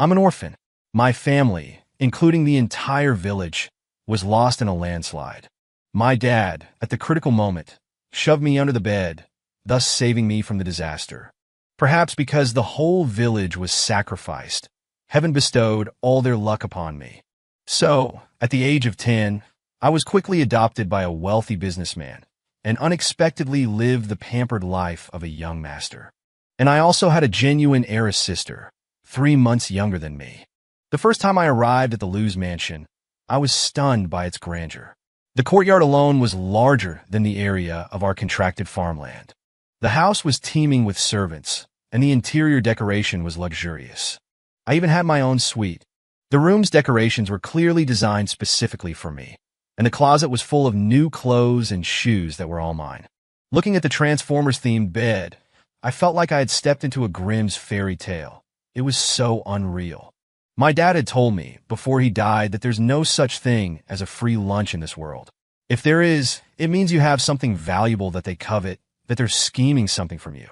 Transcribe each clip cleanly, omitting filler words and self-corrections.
I'm an orphan. My family, including the entire village, was lost in a landslide. My dad, at the critical moment, shoved me under the bed, thus saving me from the disaster. Perhaps because the whole village was sacrificed, heaven bestowed all their luck upon me. So, at the age of 10, I was quickly adopted by a wealthy businessman and unexpectedly lived the pampered life of a young master. And I also had a genuine heiress sister, 3 months younger than me. The first time I arrived at the Liu's mansion, I was stunned by its grandeur. The courtyard alone was larger than the area of our contracted farmland. The house was teeming with servants, and the interior decoration was luxurious. I even had my own suite. The room's decorations were clearly designed specifically for me, and the closet was full of new clothes and shoes that were all mine. Looking at the Transformers-themed bed, I felt like I had stepped into a Grimm's fairy tale. It was so unreal. My dad had told me, before he died, that there's no such thing as a free lunch in this world. If there is, it means you have something valuable that they covet, that they're scheming something from you.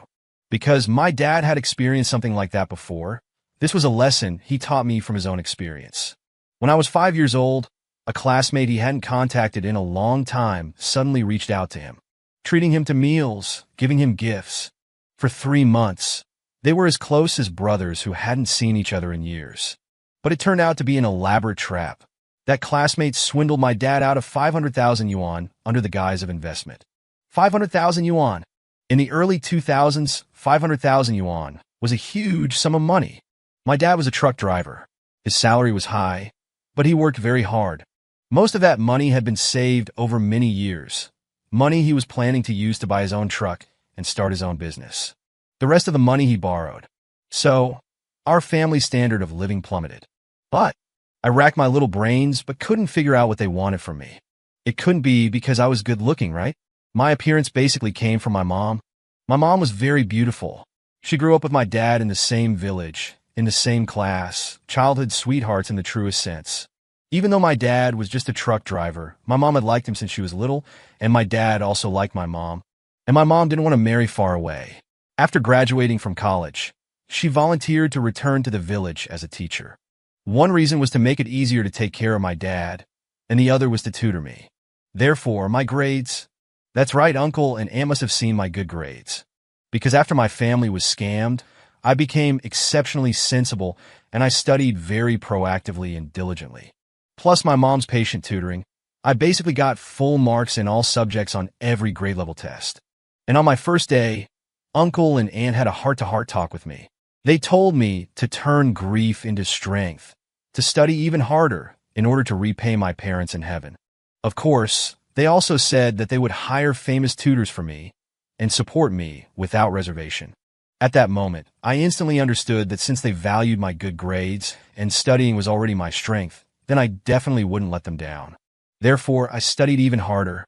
Because my dad had experienced something like that before, this was a lesson he taught me from his own experience. When I was 5 years old, a classmate he hadn't contacted in a long time suddenly reached out to him, treating him to meals, giving him gifts. For 3 months, they were as close as brothers who hadn't seen each other in years. But it turned out to be an elaborate trap. That classmate swindled my dad out of 500,000 yuan under the guise of investment. 500,000 yuan. In the early 2000s, 500,000 yuan was a huge sum of money. My dad was a truck driver. His salary was high, but he worked very hard. Most of that money had been saved over many years. Money he was planning to use to buy his own truck and start his own business. The rest of the money he borrowed. So, our family standard of living plummeted. But I racked my little brains but couldn't figure out what they wanted from me. It couldn't be because I was good looking, right? My appearance basically came from my mom. My mom was very beautiful. She grew up with my dad in the same village, in the same class, childhood sweethearts in the truest sense. Even though my dad was just a truck driver, my mom had liked him since she was little, and my dad also liked my mom. And my mom didn't want to marry far away. After graduating from college, she volunteered to return to the village as a teacher. One reason was to make it easier to take care of my dad, and the other was to tutor me. Therefore, my grades... That's right, Uncle and Aunt must have seen my good grades. Because after my family was scammed, I became exceptionally sensible, and I studied very proactively and diligently. Plus my mom's patient tutoring, I basically got full marks in all subjects on every grade-level test. And on my first day, Uncle and Aunt had a heart-to-heart talk with me. They told me to turn grief into strength, to study even harder in order to repay my parents in heaven. Of course, they also said that they would hire famous tutors for me and support me without reservation. At that moment, I instantly understood that since they valued my good grades and studying was already my strength, then I definitely wouldn't let them down. Therefore, I studied even harder.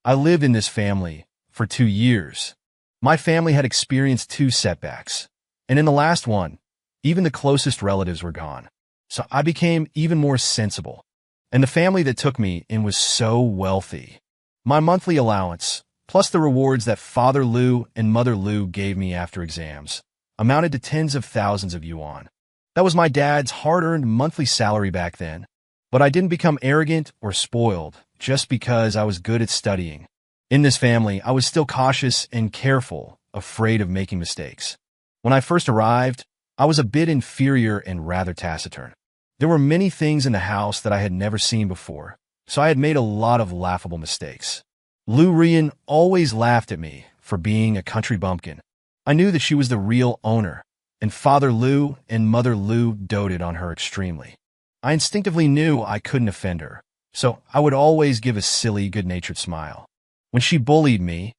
I lived in this family for 2 years. My family had experienced 2 setbacks, and in the last one, even the closest relatives were gone. So I became even more sensible. And the family that took me in was so wealthy. My monthly allowance, plus the rewards that Father Liu and Mother Liu gave me after exams, amounted to tens of thousands of yuan. That was my dad's hard-earned monthly salary back then. But I didn't become arrogant or spoiled just because I was good at studying. In this family, I was still cautious and careful, afraid of making mistakes. When I first arrived, I was a bit inferior and rather taciturn. There were many things in the house that I had never seen before, so I had made a lot of laughable mistakes. Liu Rian always laughed at me for being a country bumpkin. I knew that she was the real owner, and Father Liu and Mother Liu doted on her extremely. I instinctively knew I couldn't offend her, so I would always give a silly, good-natured smile. When she bullied me,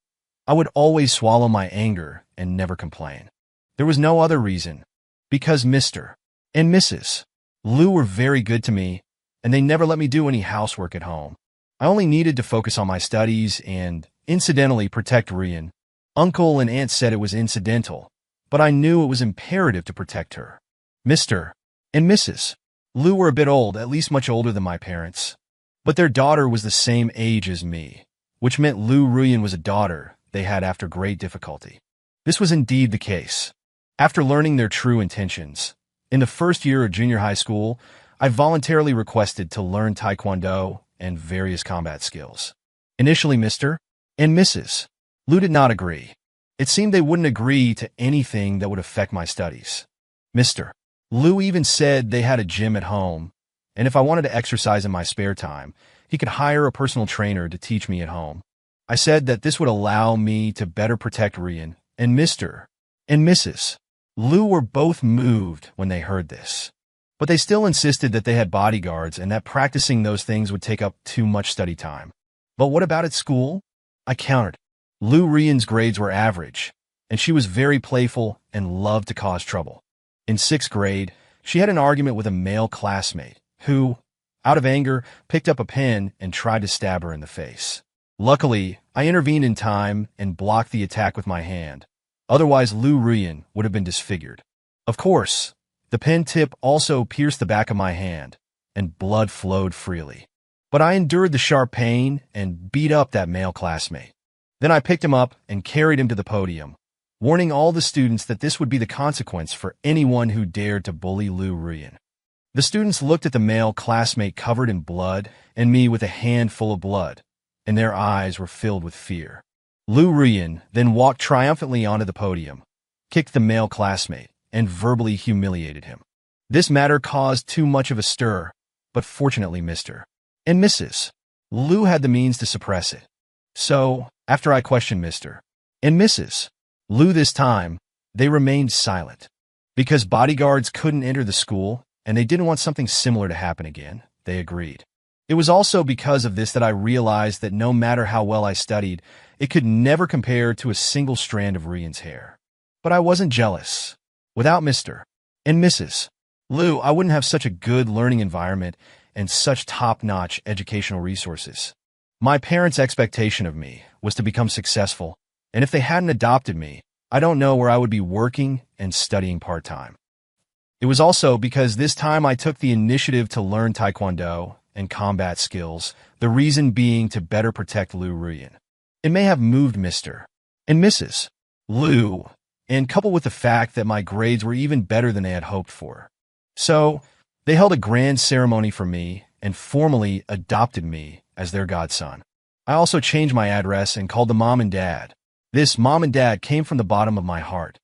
I would always swallow my anger and never complain. There was no other reason, because Mr. and Mrs. Liu were very good to me, and they never let me do any housework at home. I only needed to focus on my studies and, incidentally, protect Rian. Uncle and Aunt said it was incidental, but I knew it was imperative to protect her. Mr. and Mrs. Liu were a bit old, at least much older than my parents. But their daughter was the same age as me, which meant Liu Ruyan was a daughter they had after great difficulty. This was indeed the case. After learning their true intentions, In the first year of junior high school, I voluntarily requested to learn Taekwondo and various combat skills. Initially, Mr. and Mrs. Liu did not agree. It seemed they wouldn't agree to anything that would affect my studies. Mr. Liu even said they had a gym at home, and if I wanted to exercise in my spare time, he could hire a personal trainer to teach me at home. I said that this would allow me to better protect Rian, and Mr. and Mrs. Liu were both moved when they heard this. But they still insisted that they had bodyguards and that practicing those things would take up too much study time. But what about at school? I countered. Liu Rian's grades were average, and she was very playful and loved to cause trouble. In 6th grade, she had an argument with a male classmate who, out of anger, picked up a pen and tried to stab her in the face. Luckily, I intervened in time and blocked the attack with my hand. Otherwise, Liu Rian would have been disfigured. Of course, the pen tip also pierced the back of my hand, and blood flowed freely. But I endured the sharp pain and beat up that male classmate. Then I picked him up and carried him to the podium, warning all the students that this would be the consequence for anyone who dared to bully Liu Rian. The students looked at the male classmate covered in blood and me with a hand full of blood, and their eyes were filled with fear. Liu Rian then walked triumphantly onto the podium, kicked the male classmate, and verbally humiliated him. This matter caused too much of a stir, but fortunately Mr. and Mrs. Liu had the means to suppress it. So, after I questioned Mr. and Mrs. Liu this time, they remained silent. Because bodyguards couldn't enter the school, and they didn't want something similar to happen again, they agreed. It was also because of this that I realized that no matter how well I studied, it could never compare to a single strand of Rian's hair. But I wasn't jealous. Without Mr. and Mrs. Liu, I wouldn't have such a good learning environment and such top-notch educational resources. My parents' expectation of me was to become successful, and if they hadn't adopted me, I don't know where I would be working and studying part-time. It was also because this time I took the initiative to learn Taekwondo and combat skills, the reason being to better protect Liu Rian. It may have moved Mr. and Mrs. Liu, and coupled with the fact that my grades were even better than they had hoped for. So, they held a grand ceremony for me and formally adopted me as their godson. I also changed my address and called them Mom and Dad. This Mom and Dad came from the bottom of my heart.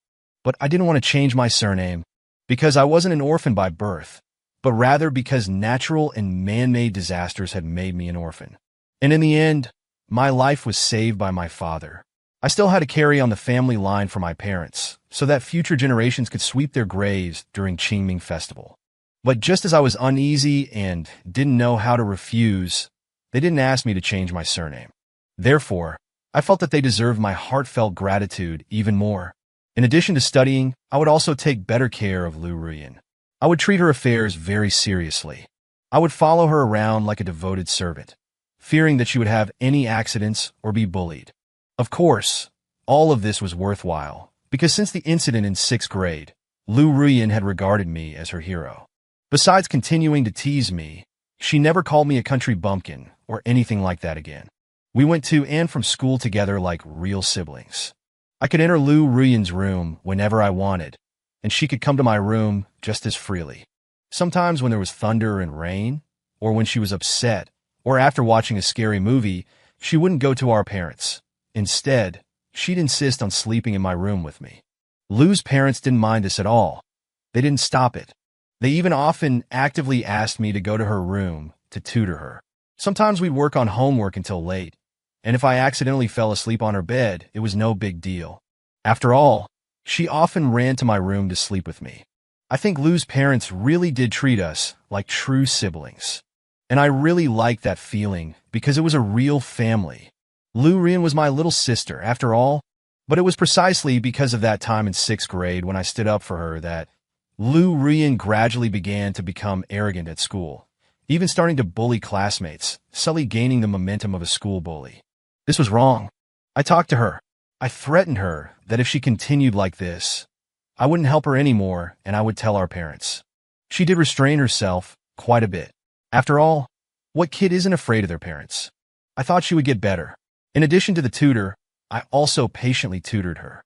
But I didn't want to change my surname because I wasn't an orphan by birth, but rather because natural and man-made disasters had made me an orphan. And in the end, my life was saved by my father. I still had to carry on the family line for my parents, so that future generations could sweep their graves during Qingming Festival. But just as I was uneasy and didn't know how to refuse, they didn't ask me to change my surname. Therefore, I felt that they deserved my heartfelt gratitude even more. In addition to studying, I would also take better care of Liu Rian. I would treat her affairs very seriously. I would follow her around like a devoted servant, fearing that she would have any accidents or be bullied. Of course, all of this was worthwhile, because since the incident in 6th grade, Liu Rian had regarded me as her hero. Besides continuing to tease me, she never called me a country bumpkin or anything like that again. We went to and from school together like real siblings. I could enter Liu Rian's room whenever I wanted, and she could come to my room just as freely. Sometimes when there was thunder and rain, or when she was upset, or after watching a scary movie, she wouldn't go to our parents. Instead, she'd insist on sleeping in my room with me. Liu's parents didn't mind this at all. They didn't stop it. They even often actively asked me to go to her room to tutor her. Sometimes we'd work on homework until late, and if I accidentally fell asleep on her bed, it was no big deal. After all, she often ran to my room to sleep with me. I think Liu's parents really did treat us like true siblings. And I really liked that feeling because it was a real family. Liu Rian was my little sister, after all, but it was precisely because of that time in 6th grade when I stood up for her that Liu Rian gradually began to become arrogant at school, even starting to bully classmates, subtly gaining the momentum of a school bully. This was wrong. I talked to her. I threatened her that if she continued like this, I wouldn't help her anymore and I would tell our parents. She did restrain herself quite a bit. After all, what kid isn't afraid of their parents? I thought she would get better. In addition to the tutor, I also patiently tutored her.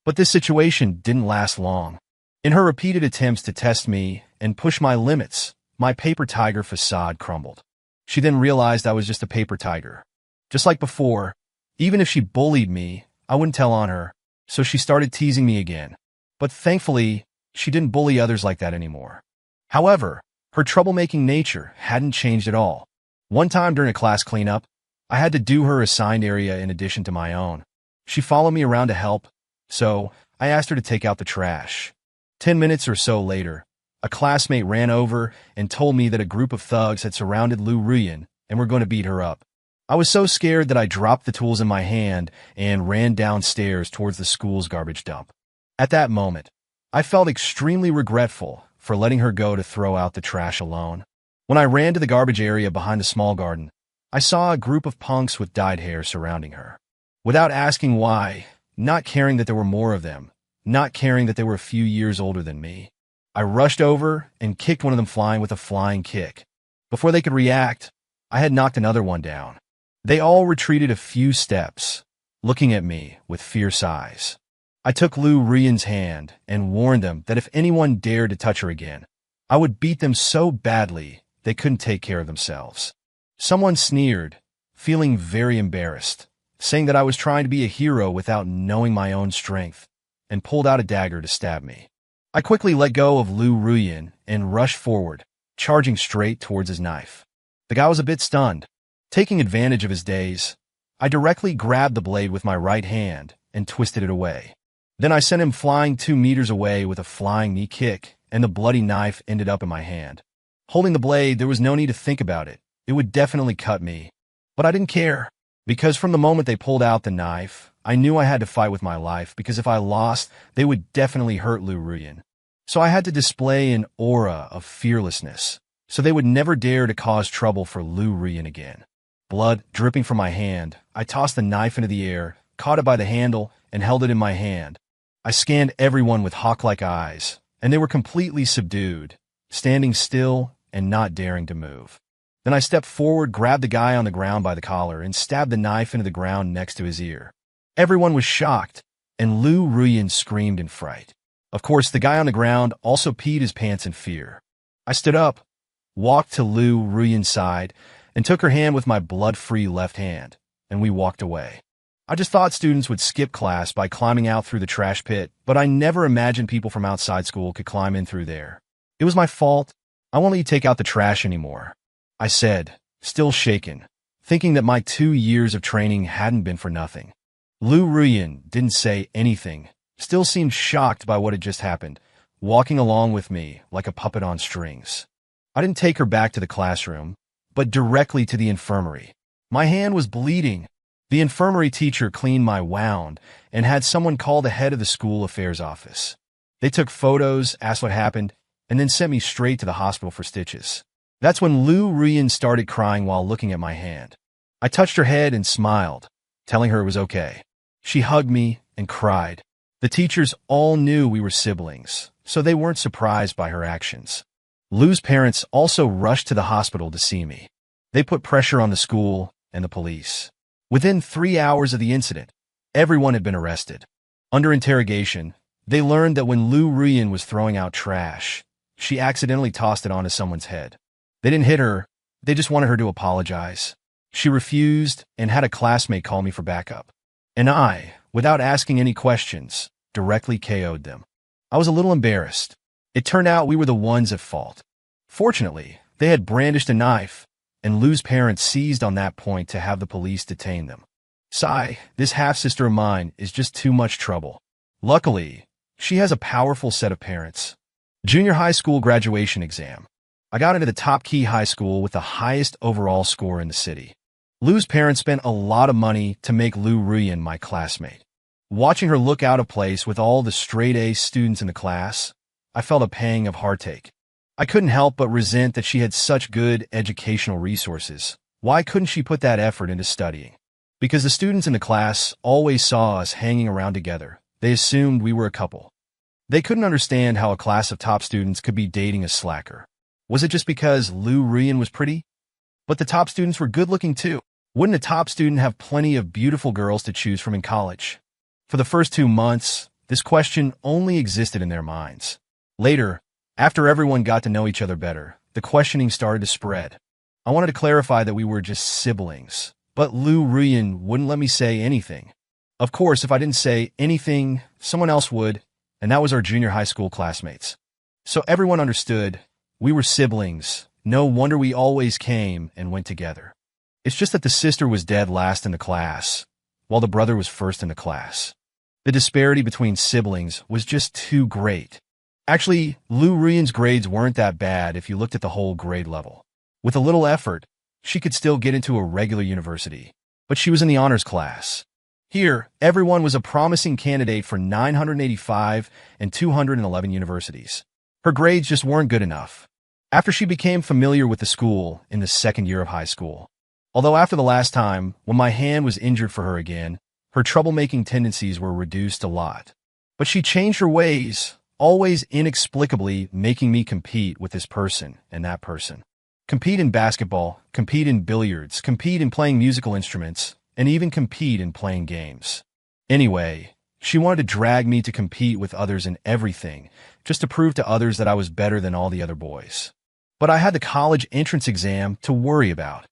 But this situation didn't last long. In her repeated attempts to test me and push my limits, my paper tiger facade crumbled. She then realized I was just a paper tiger. Just like before, even if she bullied me, I wouldn't tell on her, so she started teasing me again. But thankfully, she didn't bully others like that anymore. However, her troublemaking nature hadn't changed at all. One time during a class cleanup, I had to do her assigned area in addition to my own. She followed me around to help, so I asked her to take out the trash. 10 minutes or so later, a classmate ran over and told me that a group of thugs had surrounded Lu Ruyan and were going to beat her up. I was so scared that I dropped the tools in my hand and ran downstairs towards the school's garbage dump. At that moment, I felt extremely regretful for letting her go to throw out the trash alone. When I ran to the garbage area behind the small garden, I saw a group of punks with dyed hair surrounding her. Without asking why, not caring that there were more of them, not caring that they were a few years older than me, I rushed over and kicked one of them flying with a flying kick. Before they could react, I had knocked another one down. They all retreated a few steps, looking at me with fierce eyes. I took Lu Ruyan's hand and warned them that if anyone dared to touch her again, I would beat them so badly they couldn't take care of themselves. Someone sneered, feeling very embarrassed, saying that I was trying to be a hero without knowing my own strength, and pulled out a dagger to stab me. I quickly let go of Lu Ruyan and rushed forward, charging straight towards his knife. The guy was a bit stunned. Taking advantage of his daze, I directly grabbed the blade with my right hand and twisted it away. Then I sent him flying 2 meters away with a flying knee kick, and the bloody knife ended up in my hand. Holding the blade, there was no need to think about it. It would definitely cut me. But I didn't care, because from the moment they pulled out the knife, I knew I had to fight with my life, because if I lost, they would definitely hurt Lu Ruyan. So I had to display an aura of fearlessness, so they would never dare to cause trouble for Lu Ruyan again. Blood dripping from my hand, I tossed the knife into the air, caught it by the handle, and held it in my hand. I scanned everyone with hawk-like eyes, and they were completely subdued, standing still and not daring to move. Then I stepped forward, grabbed the guy on the ground by the collar, and stabbed the knife into the ground next to his ear. Everyone was shocked, and Lu Ruyan screamed in fright. Of course, the guy on the ground also peed his pants in fear. I stood up, walked to Lu Ruyan's side, and took her hand with my blood-free left hand, and we walked away. I just thought students would skip class by climbing out through the trash pit, but I never imagined people from outside school could climb in through there. It was my fault. I won't let you take out the trash anymore, I said, still shaken, thinking that my 2 years of training hadn't been for nothing. Lu Ruyan didn't say anything, still seemed shocked by what had just happened, walking along with me like a puppet on strings. I didn't take her back to the classroom, but directly to the infirmary. My hand was bleeding. The infirmary teacher cleaned my wound and had someone call the head of the school affairs office. They took photos, asked what happened, and then sent me straight to the hospital for stitches. That's when Lu Ruyan started crying while looking at my hand. I touched her head and smiled, telling her it was okay. She hugged me and cried. The teachers all knew we were siblings, so they weren't surprised by her actions. Lu's parents also rushed to the hospital to see me. They put pressure on the school and the police. Within 3 hours of the incident, everyone had been arrested. Under interrogation, they learned that when Lu Ruyan was throwing out trash, she accidentally tossed it onto someone's head. They didn't hit her, they just wanted her to apologize. She refused and had a classmate call me for backup. And I, without asking any questions, directly KO'd them. I was a little embarrassed. It turned out we were the ones at fault. Fortunately, they had brandished a knife, and Lu's parents seized on that point to have the police detain them. Sigh, this half-sister of mine is just too much trouble. Luckily, she has a powerful set of parents. Junior high school graduation exam. I got into the top key high school with the highest overall score in the city. Lu's parents spent a lot of money to make Lu Ruyan my classmate. Watching her look out of place with all the straight-A students in the class, I felt a pang of heartache. I couldn't help but resent that she had such good educational resources. Why couldn't she put that effort into studying? Because the students in the class always saw us hanging around together. They assumed we were a couple. They couldn't understand how a class of top students could be dating a slacker. Was it just because Lu Ruyan was pretty? But the top students were good-looking too. Wouldn't a top student have plenty of beautiful girls to choose from in college? For the first 2 months, this question only existed in their minds. Later, after everyone got to know each other better, the questioning started to spread. I wanted to clarify that we were just siblings, but Lu Ruyan wouldn't let me say anything. Of course, if I didn't say anything, someone else would, and that was our junior high school classmates. So everyone understood we were siblings. No wonder we always came and went together. It's just that the sister was dead last in the class, while the brother was first in the class. The disparity between siblings was just too great. Actually, Lu Ruyan's grades weren't that bad if you looked at the whole grade level. With a little effort, she could still get into a regular university, but she was in the honors class. Here, everyone was a promising candidate for 985 and 211 universities. Her grades just weren't good enough. After she became familiar with the school in the second year of high school, although after the last time, when my hand was injured for her again, her troublemaking tendencies were reduced a lot. But she changed her ways, always inexplicably making me compete with this person and that person. Compete in basketball, compete in billiards, compete in playing musical instruments, and even compete in playing games. Anyway, she wanted to drag me to compete with others in everything, just to prove to others that I was better than all the other boys. But I had the college entrance exam to worry about.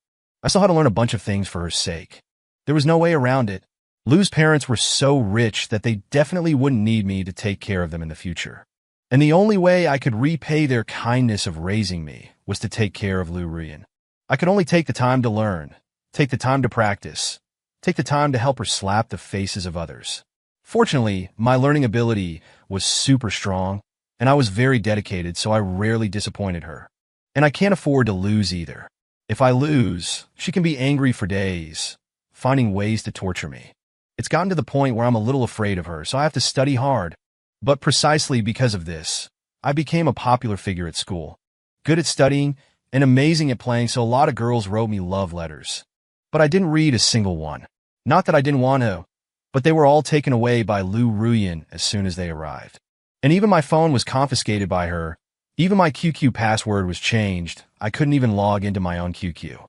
I still had to learn a bunch of things for her sake. There was no way around it. Lu's parents were so rich that they definitely wouldn't need me to take care of them in the future. And the only way I could repay their kindness of raising me was to take care of Lu Ruyan. I could only take the time to learn, take the time to practice, take the time to help her slap the faces of others. Fortunately, my learning ability was super strong, and I was very dedicated, so I rarely disappointed her. And I can't afford to lose either. If I lose, she can be angry for days, finding ways to torture me. It's gotten to the point where I'm a little afraid of her, so I have to study hard. But precisely because of this, I became a popular figure at school. Good at studying and amazing at playing, so a lot of girls wrote me love letters. But I didn't read a single one. Not that I didn't want to, but they were all taken away by Lu Ruyan as soon as they arrived. And even my phone was confiscated by her. Even my QQ password was changed. I couldn't even log into my own QQ.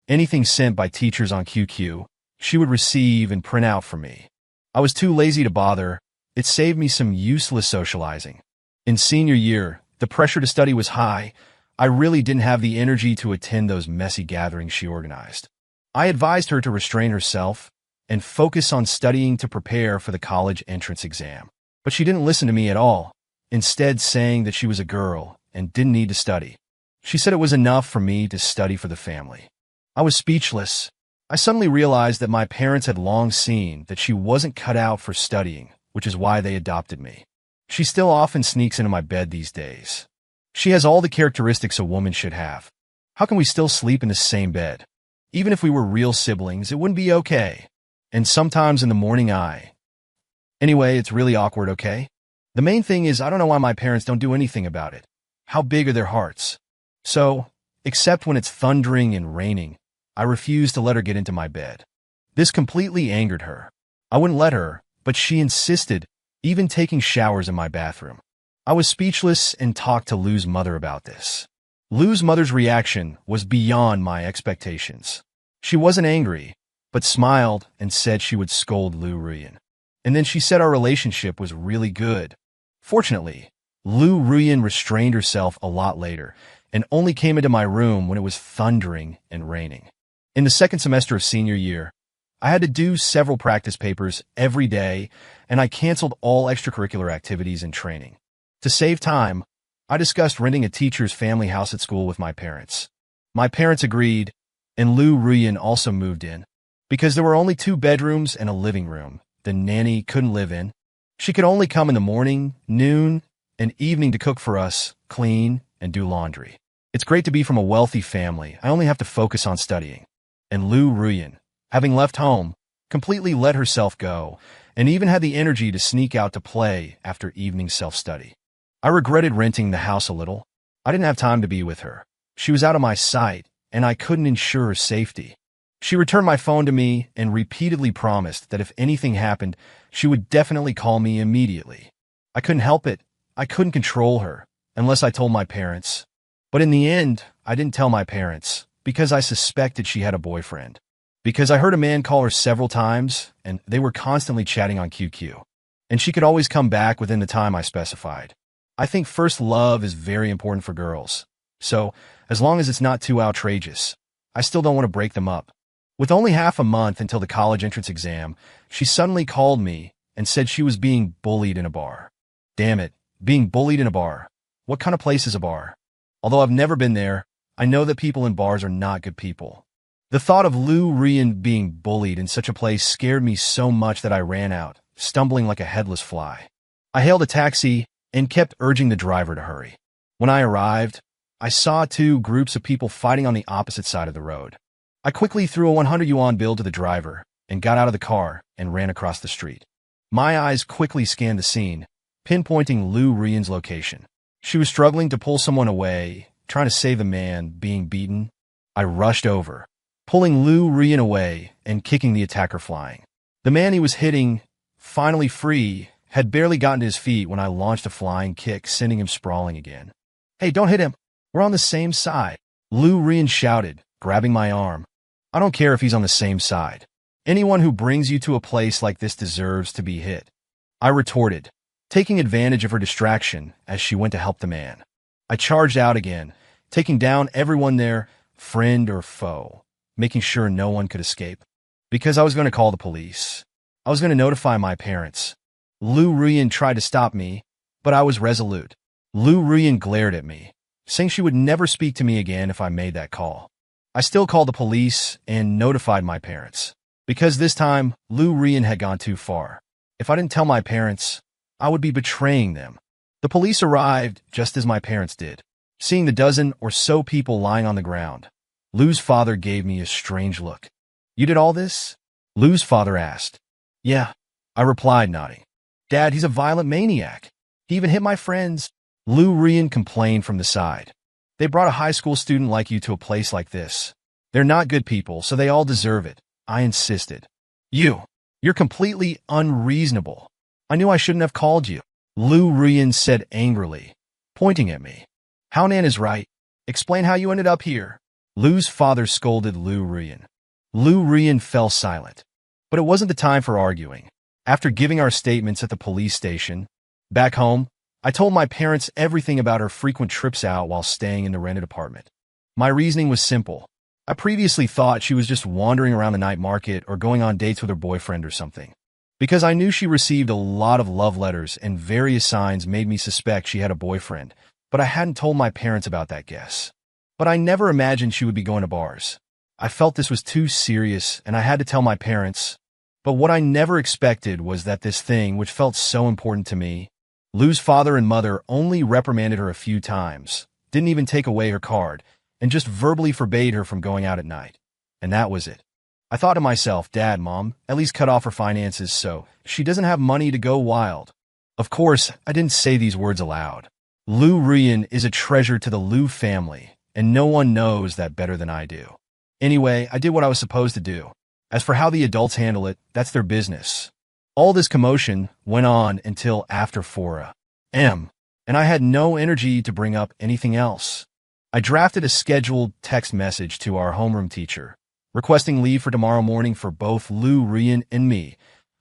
Anything sent by teachers on QQ, she would receive and print out for me. I was too lazy to bother. It saved me some useless socializing. In senior year, the pressure to study was high. I really didn't have the energy to attend those messy gatherings she organized. I advised her to restrain herself and focus on studying to prepare for the college entrance exam. But she didn't listen to me at all, instead saying that she was a girl and didn't need to study. She said it was enough for me to study for the family. I was speechless. I suddenly realized that my parents had long seen that she wasn't cut out for studying, which is why they adopted me. She still often sneaks into my bed these days. She has all the characteristics a woman should have. How can we still sleep in the same bed? Even if we were real siblings, it wouldn't be okay. And sometimes in the morning Anyway, it's really awkward, okay? The main thing is I don't know why my parents don't do anything about it. How big are their hearts? So, except when it's thundering and raining, I refuse to let her get into my bed. This completely angered her. I wouldn't let her, but she insisted, even taking showers in my bathroom. I was speechless and talked to Lu's mother about this. Lu's mother's reaction was beyond my expectations. She wasn't angry, but smiled and said she would scold Lu Ruyan. And then she said our relationship was really good. Fortunately, Lu Ruyan restrained herself a lot later and only came into my room when it was thundering and raining. In the second semester of senior year, I had to do several practice papers every day, and I canceled all extracurricular activities and training. To save time, I discussed renting a teacher's family house at school with my parents. My parents agreed, and Lu Ruyan also moved in. Because there were only 2 bedrooms and a living room, the nanny couldn't live in. She could only come in the morning, noon, and evening to cook for us, clean, and do laundry. It's great to be from a wealthy family. I only have to focus on studying. And Lu Ruyan, having left home, completely let herself go, and even had the energy to sneak out to play after evening self-study. I regretted renting the house a little. I didn't have time to be with her. She was out of my sight, and I couldn't ensure her safety. She returned my phone to me and repeatedly promised that if anything happened, she would definitely call me immediately. I couldn't help it. I couldn't control her, unless I told my parents. But in the end, I didn't tell my parents, because I suspected she had a boyfriend. Because I heard a man call her several times, and they were constantly chatting on QQ. And she could always come back within the time I specified. I think first love is very important for girls. So, as long as it's not too outrageous, I still don't want to break them up. With only half a month until the college entrance exam, she suddenly called me and said she was being bullied in a bar. Damn it, being bullied in a bar. What kind of place is a bar? Although I've never been there, I know that people in bars are not good people. The thought of Lou Rian being bullied in such a place scared me so much that I ran out, stumbling like a headless fly. I hailed a taxi and kept urging the driver to hurry. When I arrived, I saw two groups of people fighting on the opposite side of the road. I quickly threw a 100 yuan bill to the driver and got out of the car and ran across the street. My eyes quickly scanned the scene, pinpointing Lou Rian's location. She was struggling to pull someone away, trying to save the man being beaten. I rushed over, pulling Lou Rian away and kicking the attacker flying. The man he was hitting, finally free, had barely gotten to his feet when I launched a flying kick, sending him sprawling again. "Hey, don't hit him. We're on the same side," Lou Rian shouted, grabbing my arm. "I don't care if he's on the same side. Anyone who brings you to a place like this deserves to be hit," I retorted, taking advantage of her distraction as she went to help the man. I charged out again, taking down everyone there, friend or foe, making sure no one could escape. Because I was going to call the police. I was going to notify my parents. Lou Rian tried to stop me, but I was resolute. Lou Rian glared at me, saying she would never speak to me again if I made that call. I still called the police and notified my parents, because this time Lou Rian had gone too far. If I didn't tell my parents, I would be betraying them. The police arrived just as my parents did. Seeing the dozen or so people lying on the ground, Lou's father gave me a strange look. "You did all this?" Lou's father asked. "Yeah," I replied, nodding. "Dad, he's a violent maniac. He even hit my friends." Lou Rian complained from the side. "They brought a high school student like you to a place like this. They're not good people, so they all deserve it," I insisted. You're completely unreasonable. I knew I shouldn't have called you," Lou Rian said angrily, pointing at me. "Haonan is right. Explain how you ended up here." Lou's father scolded Lou Rian. Lou Rian fell silent. But it wasn't the time for arguing. After giving our statements at the police station, back home, I told my parents everything about her frequent trips out while staying in the rented apartment. My reasoning was simple. I previously thought she was just wandering around the night market or going on dates with her boyfriend or something. Because I knew she received a lot of love letters and various signs made me suspect she had a boyfriend, but I hadn't told my parents about that guess. But I never imagined she would be going to bars. I felt this was too serious and I had to tell my parents. But what I never expected was that this thing, which felt so important to me, Lou's father and mother only reprimanded her a few times, didn't even take away her card, and just verbally forbade her from going out at night. And that was it. I thought to myself, Dad, Mom, at least cut off her finances so she doesn't have money to go wild. Of course, I didn't say these words aloud. Lou Rian is a treasure to the Lou family, and no one knows that better than I do. Anyway, I did what I was supposed to do. As for how the adults handle it, that's their business. All this commotion went on until after 4 a.m., and I had no energy to bring up anything else. I drafted a scheduled text message to our homeroom teacher, requesting leave for tomorrow morning for both Lou Rian and me,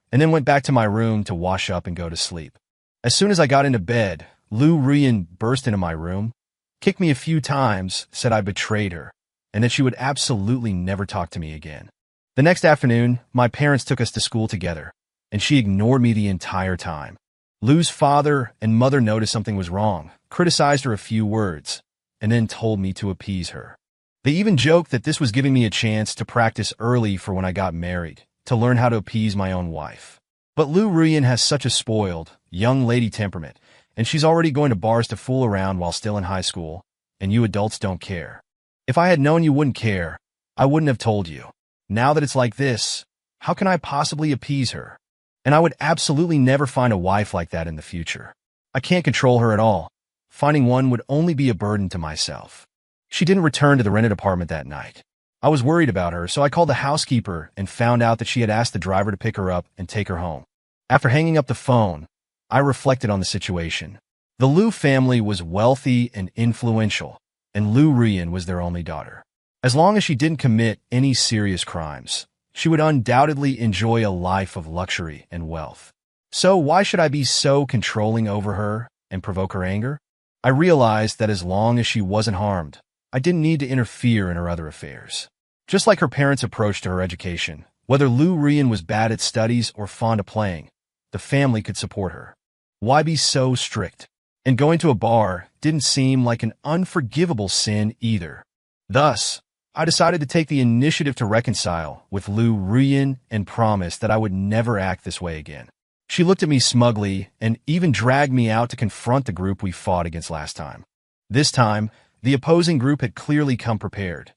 and then went back to my room to wash up and go to sleep. As soon as I got into bed, Lou Rian burst into my room, kicked me a few times, said I betrayed her, and that she would absolutely never talk to me again. The next afternoon, my parents took us to school together, and she ignored me the entire time. Lou's father and mother noticed something was wrong, criticized her a few words, and then told me to appease her. They even joked that this was giving me a chance to practice early for when I got married, to learn how to appease my own wife. But Lou Rian has such a spoiled, young lady temperament, and she's already going to bars to fool around while still in high school, and you adults don't care. If I had known you wouldn't care, I wouldn't have told you. Now that it's like this, how can I possibly appease her? And I would absolutely never find a wife like that in the future. I can't control her at all. Finding one would only be a burden to myself. She didn't return to the rented apartment that night. I was worried about her, so I called the housekeeper and found out that she had asked the driver to pick her up and take her home. After hanging up the phone, I reflected on the situation. The Lou family was wealthy and influential, and Lou Rian was their only daughter. As long as she didn't commit any serious crimes, she would undoubtedly enjoy a life of luxury and wealth. So why should I be so controlling over her? and provoke her anger? I realized that as long as she wasn't harmed, I didn't need to interfere in her other affairs. Just like her parents' approach to her education, whether Lu Rian was bad at studies or fond of playing, the family could support her. Why be so strict? And going to a bar didn't seem like an unforgivable sin either. Thus, I decided to take the initiative to reconcile with Lu Rian and promise that I would never act this way again. She looked at me smugly and even dragged me out to confront the group we fought against last time. This time, the opposing group had clearly come prepared.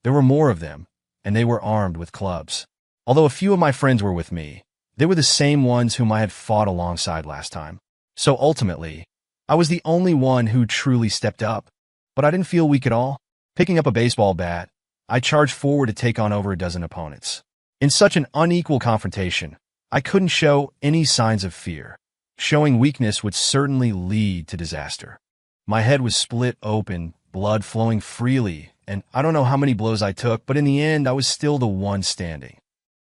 There were more of them, and they were armed with clubs. Although a few of my friends were with me, they were the same ones whom I had fought alongside last time. So ultimately, I was the only one who truly stepped up. But I didn't feel weak at all. Picking up a baseball bat, I charged forward to take on over a dozen opponents. In such an unequal confrontation, I couldn't show any signs of fear. Showing weakness would certainly lead to disaster. My head was split open, blood flowing freely, and I don't know how many blows I took, but in the end, I was still the one standing.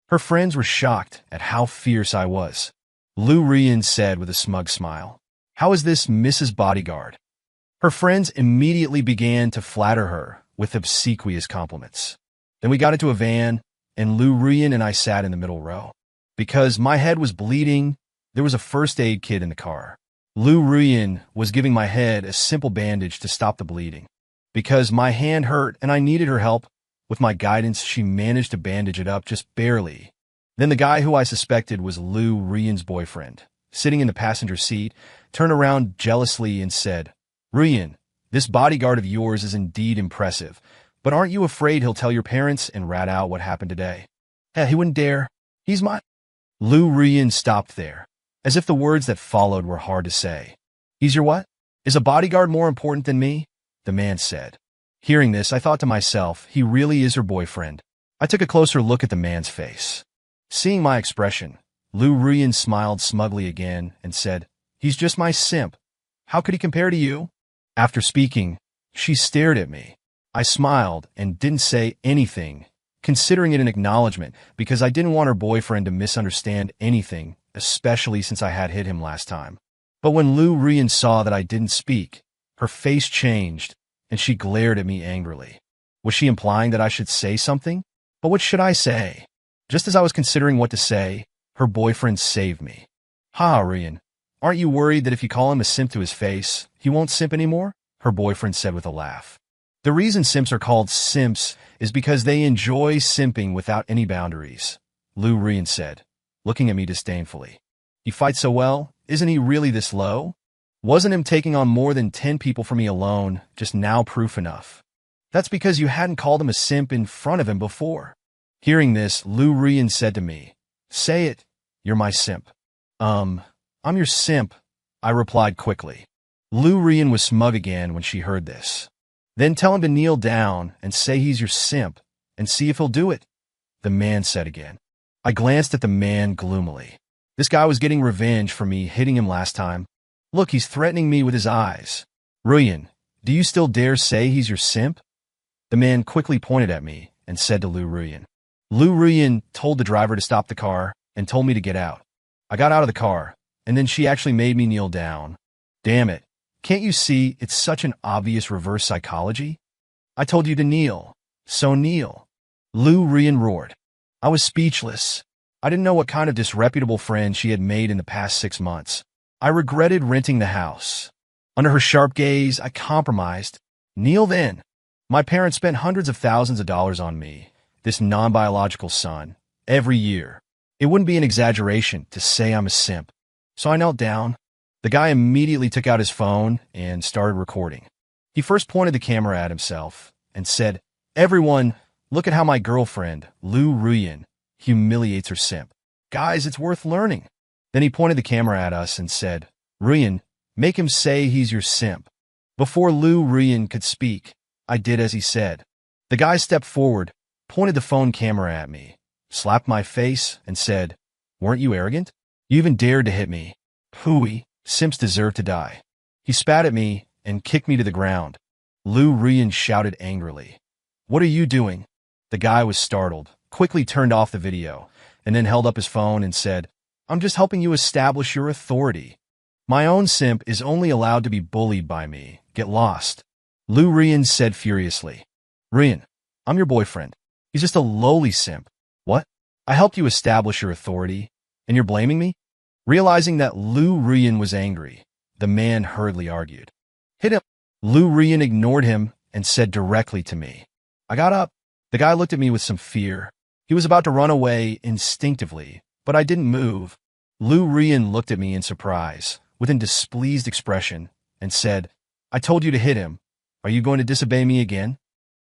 Her friends were shocked at how fierce I was. Lu Rian said with a smug smile, "How is this Mrs. Bodyguard?" Her friends immediately began to flatter her with obsequious compliments. Then we got into a van, and Lu Rian and I sat in the middle row. Because my head was bleeding, there was a first aid kit in the car. Lu Rian was giving my head a simple bandage to stop the bleeding. Because my hand hurt and I needed her help, with my guidance, she managed to bandage it up just barely. Then the guy who I suspected was Lu Rian's boyfriend, sitting in the passenger seat, turned around jealously and said, "Rian, this bodyguard of yours is indeed impressive, but aren't you afraid he'll tell your parents and rat out what happened today?" He wouldn't dare. He's my... Lu Rian stopped there, as if the words that followed were hard to say. "He's your what? Is a bodyguard more important than me?" the man said. Hearing this, I thought to myself, he really is her boyfriend. I took a closer look at the man's face. Seeing my expression, Lu Rian smiled smugly again and said, "He's just my simp. How could he compare to you?" After speaking, she stared at me. I smiled and didn't say anything, considering it an acknowledgement because I didn't want her boyfriend to misunderstand anything, especially since I had hit him last time. But when Lu Rian saw that I didn't speak, her face changed and she glared at me angrily. Was she implying that I should say something? But what should I say? Just as I was considering what to say, her boyfriend saved me. "Ha, Rian, aren't you worried that if you call him a simp to his face, he won't simp anymore?" her boyfriend said with a laugh. The reason simps are called simps is because they enjoy simping without any boundaries, Lu Rian said, looking at me disdainfully. "He fights so well, isn't he really this low? Wasn't him taking on more than 10 people for me alone just now proof enough? That's because you hadn't called him a simp in front of him before." Hearing this, Lu Rian said to me, "Say it, you're my simp." I'm your simp," I replied quickly. Lu Rian was smug again when she heard this. "Then tell him to kneel down and say he's your simp and see if he'll do it," the man said again. I glanced at the man gloomily. This guy was getting revenge for me hitting him last time. Look, he's threatening me with his eyes. "Rian, do you still dare say he's your simp?" The man quickly pointed at me and said to Lu Rian. Lu Rian told the driver to stop the car and told me to get out. I got out of the car, and then she actually made me kneel down. Damn it. Can't you see it's such an obvious reverse psychology? I told you to kneel, so kneel. Lu Rian roared. I was speechless. I didn't know what kind of disreputable friend she had made in the past 6 months. I regretted renting the house. Under her sharp gaze, I compromised. Kneel then. My parents spent hundreds of thousands of dollars on me, this non-biological son, every year. It wouldn't be an exaggeration to say I'm a simp. So I knelt down. The guy immediately took out his phone and started recording. He first pointed the camera at himself and said, "Everyone, look at how my girlfriend, Lu Rian, humiliates her simp. Guys, it's worth learning." Then he pointed the camera at us and said, "Rian, make him say he's your simp." Before Lu Rian could speak, I did as he said. The guy stepped forward, pointed the phone camera at me, slapped my face, and said, "Weren't you arrogant? You even dared to hit me. Phooey, simps deserve to die." He spat at me and kicked me to the ground. Lu Rian shouted angrily, "What are you doing?" The guy was startled, quickly turned off the video, and then held up his phone and said, "I'm just helping you establish your authority." My own simp is only allowed to be bullied by me. Get lost. Lu Rian said furiously. Rian, I'm your boyfriend. He's just a lowly simp. What? I helped you establish your authority, and you're blaming me? Realizing that Lu Rian was angry, the man hurriedly argued. Hit him. Lu Rian ignored him and said directly to me. I got up. The guy looked at me with some fear. He was about to run away instinctively, but I didn't move. Lu Rian looked at me in surprise, with a displeased expression, and said, I told you to hit him. Are you going to disobey me again?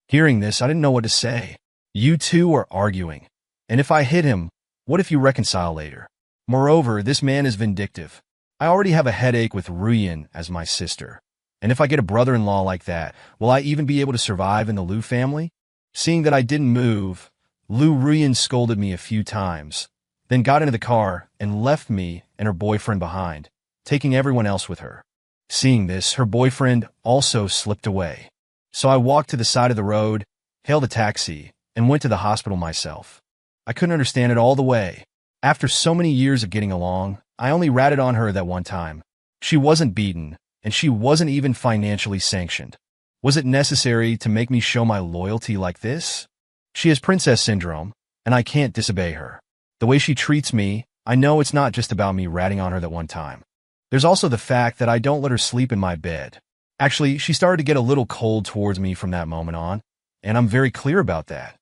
Hearing this, I didn't know what to say. You two are arguing. And if I hit him, what if you reconcile later? Moreover, this man is vindictive. I already have a headache with Ruyan as my sister. And if I get a brother-in-law like that, will I even be able to survive in the Lu family? Seeing that I didn't move, Lu Ruyan scolded me a few times, then got into the car and left me and her boyfriend behind, taking everyone else with her. Seeing this, her boyfriend also slipped away. So I walked to the side of the road, hailed a taxi, and went to the hospital myself. I couldn't understand it all the way. After so many years of getting along, I only ratted on her that one time. She wasn't beaten, and she wasn't even financially sanctioned. Was it necessary to make me show my loyalty like this? She has princess syndrome, and I can't disobey her. The way she treats me, I know it's not just about me ratting on her that one time. There's also the fact that I don't let her sleep in my bed. Actually, she started to get a little cold towards me from that moment on, and I'm very clear about that.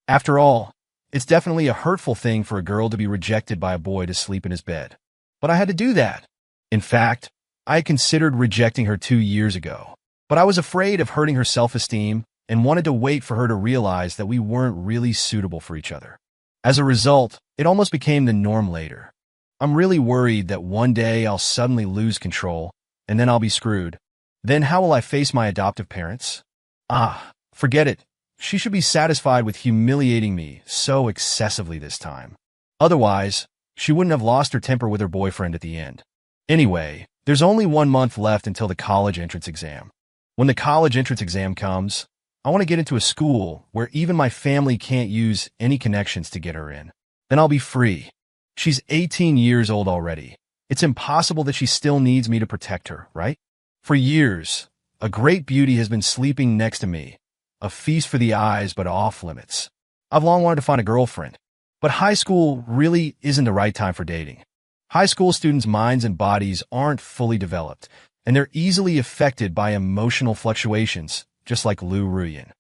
After all, it's definitely a hurtful thing for a girl to be rejected by a boy to sleep in his bed. But I had to do that. In fact, I had considered rejecting her 2 years ago. But I was afraid of hurting her self-esteem and wanted to wait for her to realize that we weren't really suitable for each other. As a result, it almost became the norm later. I'm really worried that one day I'll suddenly lose control, and then I'll be screwed. Then how will I face my adoptive parents? Forget it. She should be satisfied with humiliating me so excessively this time. Otherwise, she wouldn't have lost her temper with her boyfriend at the end. Anyway, there's only 1 month left until the college entrance exam. When the college entrance exam comes, I want to get into a school where even my family can't use any connections to get her in. Then I'll be free. She's 18 years old already. It's impossible that she still needs me to protect her, right? For years, a great beauty has been sleeping next to me, a feast for the eyes but off limits. I've long wanted to find a girlfriend, but high school really isn't the right time for dating. High school students' minds and bodies aren't fully developed, and they're easily affected by emotional fluctuations, just like Lu Ruyan.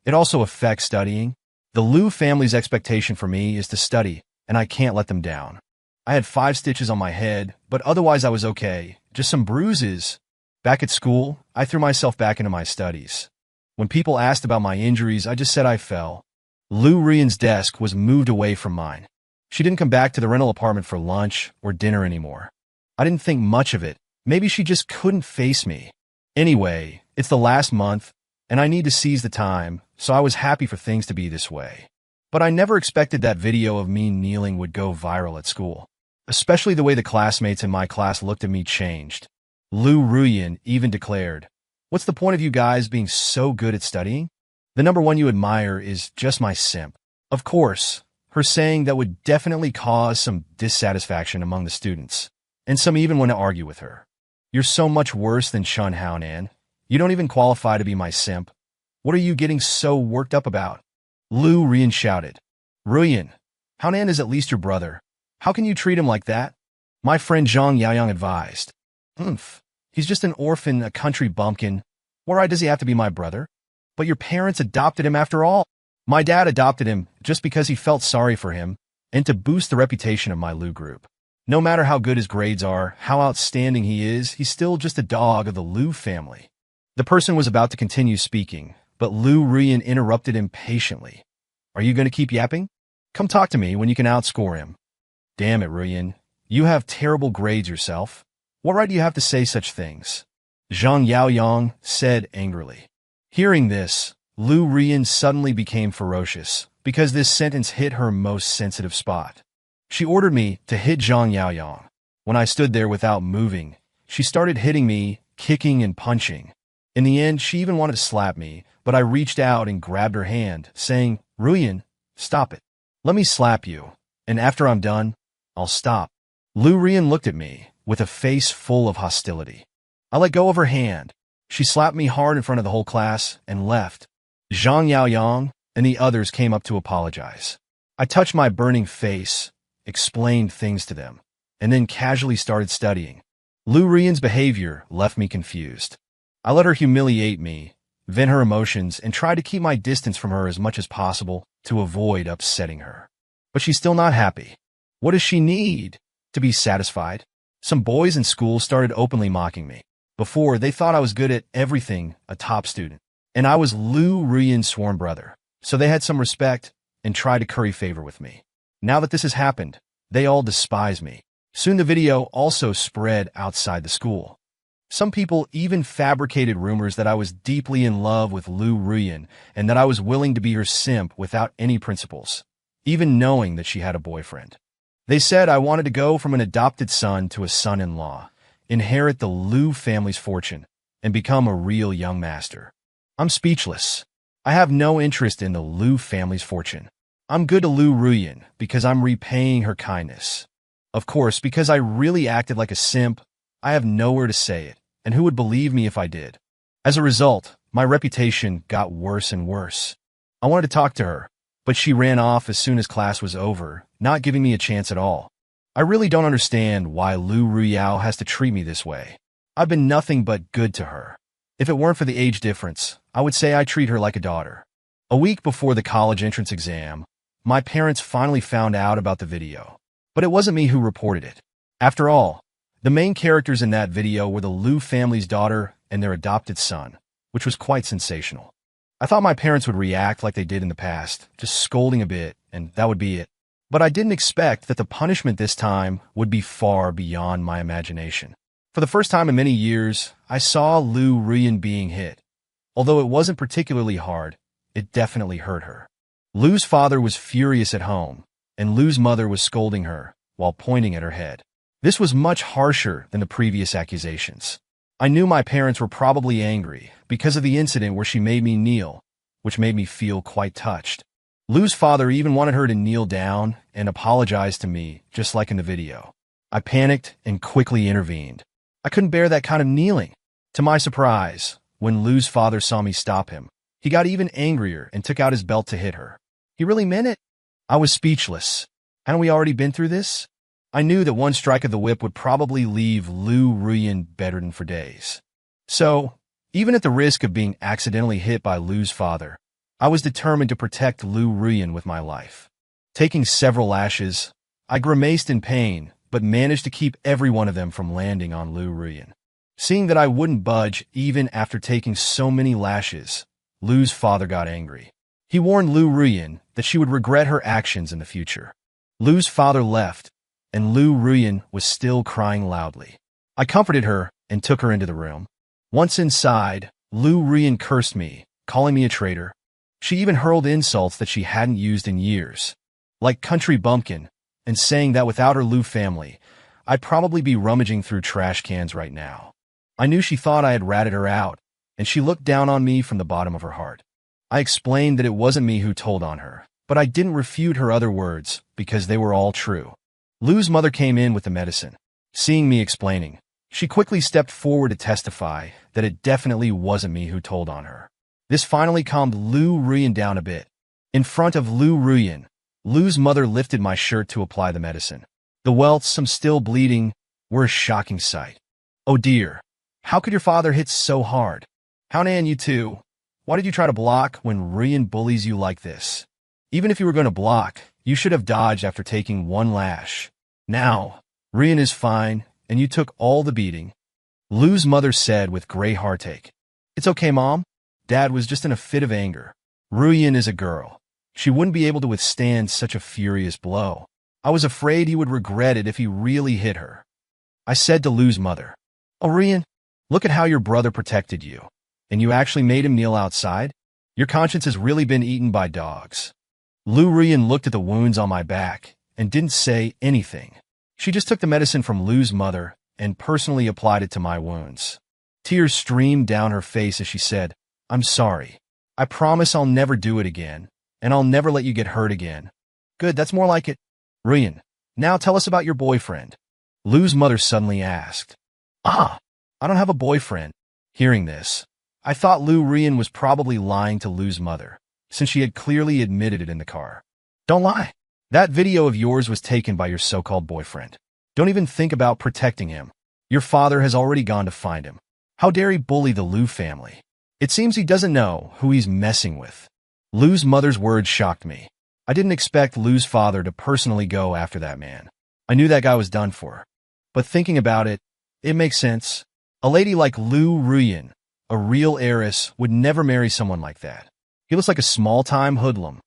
It also affects studying. The Lu family's expectation for me is to study, and I can't let them down. I had 5 stitches on my head, but otherwise I was okay, just some bruises. Back at school, I threw myself back into my studies. When people asked about my injuries, I just said I fell. Lu Ruyan's desk was moved away from mine. She didn't come back to the rental apartment for lunch or dinner anymore. I didn't think much of it. Maybe she just couldn't face me. Anyway, it's the last month, and I need to seize the time, so I was happy for things to be this way. But I never expected that video of me kneeling would go viral at school. Especially the way the classmates in my class looked at me changed. Lu Ruyan even declared, "What's the point of you guys being so good at studying? The number one you admire is just my simp." Of course, her saying that would definitely cause some dissatisfaction among the students, and some even want to argue with her. "You're so much worse than Shun Haonan. You don't even qualify to be my simp. What are you getting so worked up about?" Lu Ruyan shouted. "Ruyan, Haonan is at least your brother. How can you treat him like that?" My friend Zhang Yaoyang advised. He's just an orphan, a country bumpkin. What right does he have to be my brother? But your parents adopted him after all. My dad adopted him just because he felt sorry for him and to boost the reputation of my Lu group. No matter how good his grades are, how outstanding he is, he's still just a dog of the Lu family. The person was about to continue speaking, but Lu Ruyan interrupted him patiently. "Are you going to keep yapping? Come talk to me when you can outscore him." "Damn it, Ruyan. You have terrible grades yourself. What right do you have to say such things?" Zhang Yaoyang said angrily. Hearing this, Lu Ruyan suddenly became ferocious because this sentence hit her most sensitive spot. She ordered me to hit Zhang Yaoyang. When I stood there without moving, she started hitting me, kicking and punching. In the end, she even wanted to slap me, but I reached out and grabbed her hand, saying, "Ruyan, stop it. Let me slap you, and after I'm done, I'll stop." Lu Ruyan looked at me, with a face full of hostility. I let go of her hand. She slapped me hard in front of the whole class and left. Zhang Yaoyang and the others came up to apologize. I touched my burning face, explained things to them, and then casually started studying. Lu Ruiyan's behavior left me confused. I let her humiliate me, vent her emotions, and tried to keep my distance from her as much as possible to avoid upsetting her. But she's still not happy. What does she need to be satisfied? Some boys in school started openly mocking me. Before, they thought I was good at everything, a top student. And I was Lu Ruiyan's sworn brother, so they had some respect and tried to curry favor with me. Now that this has happened, they all despise me. Soon the video also spread outside the school. Some people even fabricated rumors that I was deeply in love with Lu Ruiyan and that I was willing to be her simp without any principles, even knowing that she had a boyfriend. They said I wanted to go from an adopted son to a son-in-law, inherit the Lu family's fortune, and become a real young master. I'm speechless. I have no interest in the Lu family's fortune. I'm good to Lu Ruiyan because I'm repaying her kindness. Of course, because I really acted like a simp, I have nowhere to say it, and who would believe me if I did? As a result, my reputation got worse and worse. I wanted to talk to her, but she ran off as soon as class was over, not giving me a chance at all. I really don't understand why Lu Ruiyan has to treat me this way. I've been nothing but good to her. If it weren't for the age difference, I would say I treat her like a daughter. A week before the college entrance exam, my parents finally found out about the video. But it wasn't me who reported it. After all, the main characters in that video were the Lu family's daughter and their adopted son, which was quite sensational. I thought my parents would react like they did in the past, just scolding a bit, and that would be it. But I didn't expect that the punishment this time would be far beyond my imagination. For the first time in many years, I saw Lu Ruiyan being hit. Although it wasn't particularly hard, it definitely hurt her. Lu's father was furious at home, and Lu's mother was scolding her while pointing at her head. This was much harsher than the previous accusations. I knew my parents were probably angry because of the incident where she made me kneel, which made me feel quite touched. Lu's father even wanted her to kneel down and apologize to me, just like in the video. I panicked and quickly intervened. I couldn't bear that kind of kneeling. To my surprise, when Lu's father saw me stop him, he got even angrier and took out his belt to hit her. He really meant it? I was speechless. Hadn't we already been through this? I knew that one strike of the whip would probably leave Lu Ruiyan bedridden for days. So, even at the risk of being accidentally hit by Lu's father, I was determined to protect Lu Ruiyan with my life. Taking several lashes, I grimaced in pain, but managed to keep every one of them from landing on Lu Ruiyan. Seeing that I wouldn't budge even after taking so many lashes, Lu's father got angry. He warned Lu Ruiyan that she would regret her actions in the future. Lu's father left, and Lu Ruiyan was still crying loudly. I comforted her and took her into the room. Once inside, Lu Ruiyan cursed me, calling me a traitor. She even hurled insults that she hadn't used in years, like country bumpkin, and saying that without her Lu family, I'd probably be rummaging through trash cans right now. I knew she thought I had ratted her out, and she looked down on me from the bottom of her heart. I explained that it wasn't me who told on her, but I didn't refute her other words because they were all true. Lu's mother came in with the medicine. Seeing me explaining, she quickly stepped forward to testify that it definitely wasn't me who told on her. This finally calmed Lu Ruiyan down a bit. In front of Lu Ruiyan, Lu's mother lifted my shirt to apply the medicine. The welts, some still bleeding, were a shocking sight. Oh dear, how could your father hit so hard? How nan you two? Why did you try to block when Ruiyan bullies you like this? Even if you were going to block, you should have dodged after taking one lash. Now, Ruiyan is fine, and you took all the beating. Lu's mother said with great heartache. It's okay, Mom. Dad was just in a fit of anger. Ruiyan is a girl. She wouldn't be able to withstand such a furious blow. I was afraid he would regret it if he really hit her. I said to Lu's mother, Oh, Ruiyan, look at how your brother protected you. And you actually made him kneel outside? Your conscience has really been eaten by dogs. Lu Ruiyan looked at the wounds on my back and didn't say anything. She just took the medicine from Lu's mother and personally applied it to my wounds. Tears streamed down her face as she said, I'm sorry. I promise I'll never do it again, and I'll never let you get hurt again. Good, that's more like it. Ruiyan, now tell us about your boyfriend. Lu's mother suddenly asked. I don't have a boyfriend. Hearing this, I thought Lu Rian was probably lying to Lu's mother, since she had clearly admitted it in the car. Don't lie. That video of yours was taken by your so-called boyfriend. Don't even think about protecting him. Your father has already gone to find him. How dare he bully the Lu family? It seems he doesn't know who he's messing with. Lu's mother's words shocked me. I didn't expect Lu's father to personally go after that man. I knew that guy was done for. But thinking about it, it makes sense. A lady like Lu Ruyan, a real heiress, would never marry someone like that. He looks like a small-time hoodlum.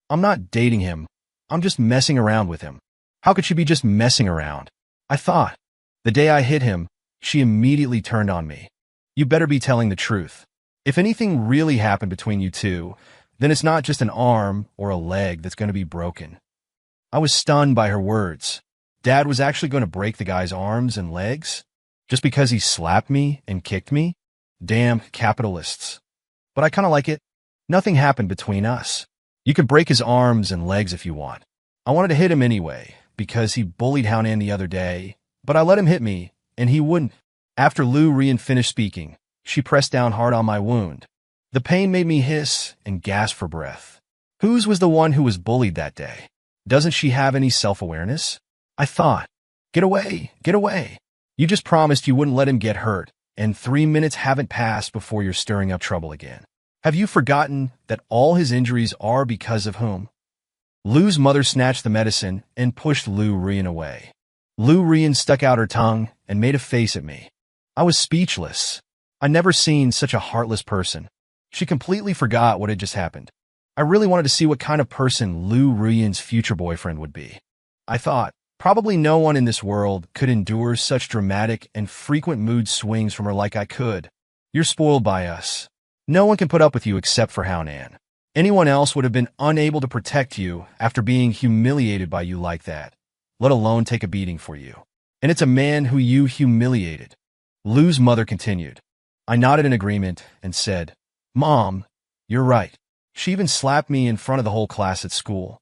I'm not dating him. I'm just messing around with him. How could she be just messing around? I thought. The day I hit him, she immediately turned on me. You better be telling the truth. If anything really happened between you two, then it's not just an arm or a leg that's going to be broken. I was stunned by her words. Dad was actually going to break the guy's arms and legs? Just because he slapped me and kicked me? Damn capitalists. But I kind of like it. Nothing happened between us. You can break his arms and legs if you want. I wanted to hit him anyway, because he bullied Haonan the other day, but I let him hit me, and he wouldn't. After Lu Rian finished speaking, she pressed down hard on my wound. The pain made me hiss and gasp for breath. Whose was the one who was bullied that day? Doesn't she have any self-awareness? I thought. Get away, get away. You just promised you wouldn't let him get hurt, and 3 minutes haven't passed before you're stirring up trouble again. Have you forgotten that all his injuries are because of whom? Lu's mother snatched the medicine and pushed Lu Rian away. Lu Rian stuck out her tongue and made a face at me. I was speechless. I'd never seen such a heartless person. She completely forgot what had just happened. I really wanted to see what kind of person Lu Rian's future boyfriend would be. I thought, probably no one in this world could endure such dramatic and frequent mood swings from her like I could. You're spoiled by us. No one can put up with you except for Haonan. Anyone else would have been unable to protect you after being humiliated by you like that, let alone take a beating for you. And it's a man who you humiliated. Lu's mother continued. I nodded in agreement and said, Mom, you're right. She even slapped me in front of the whole class at school.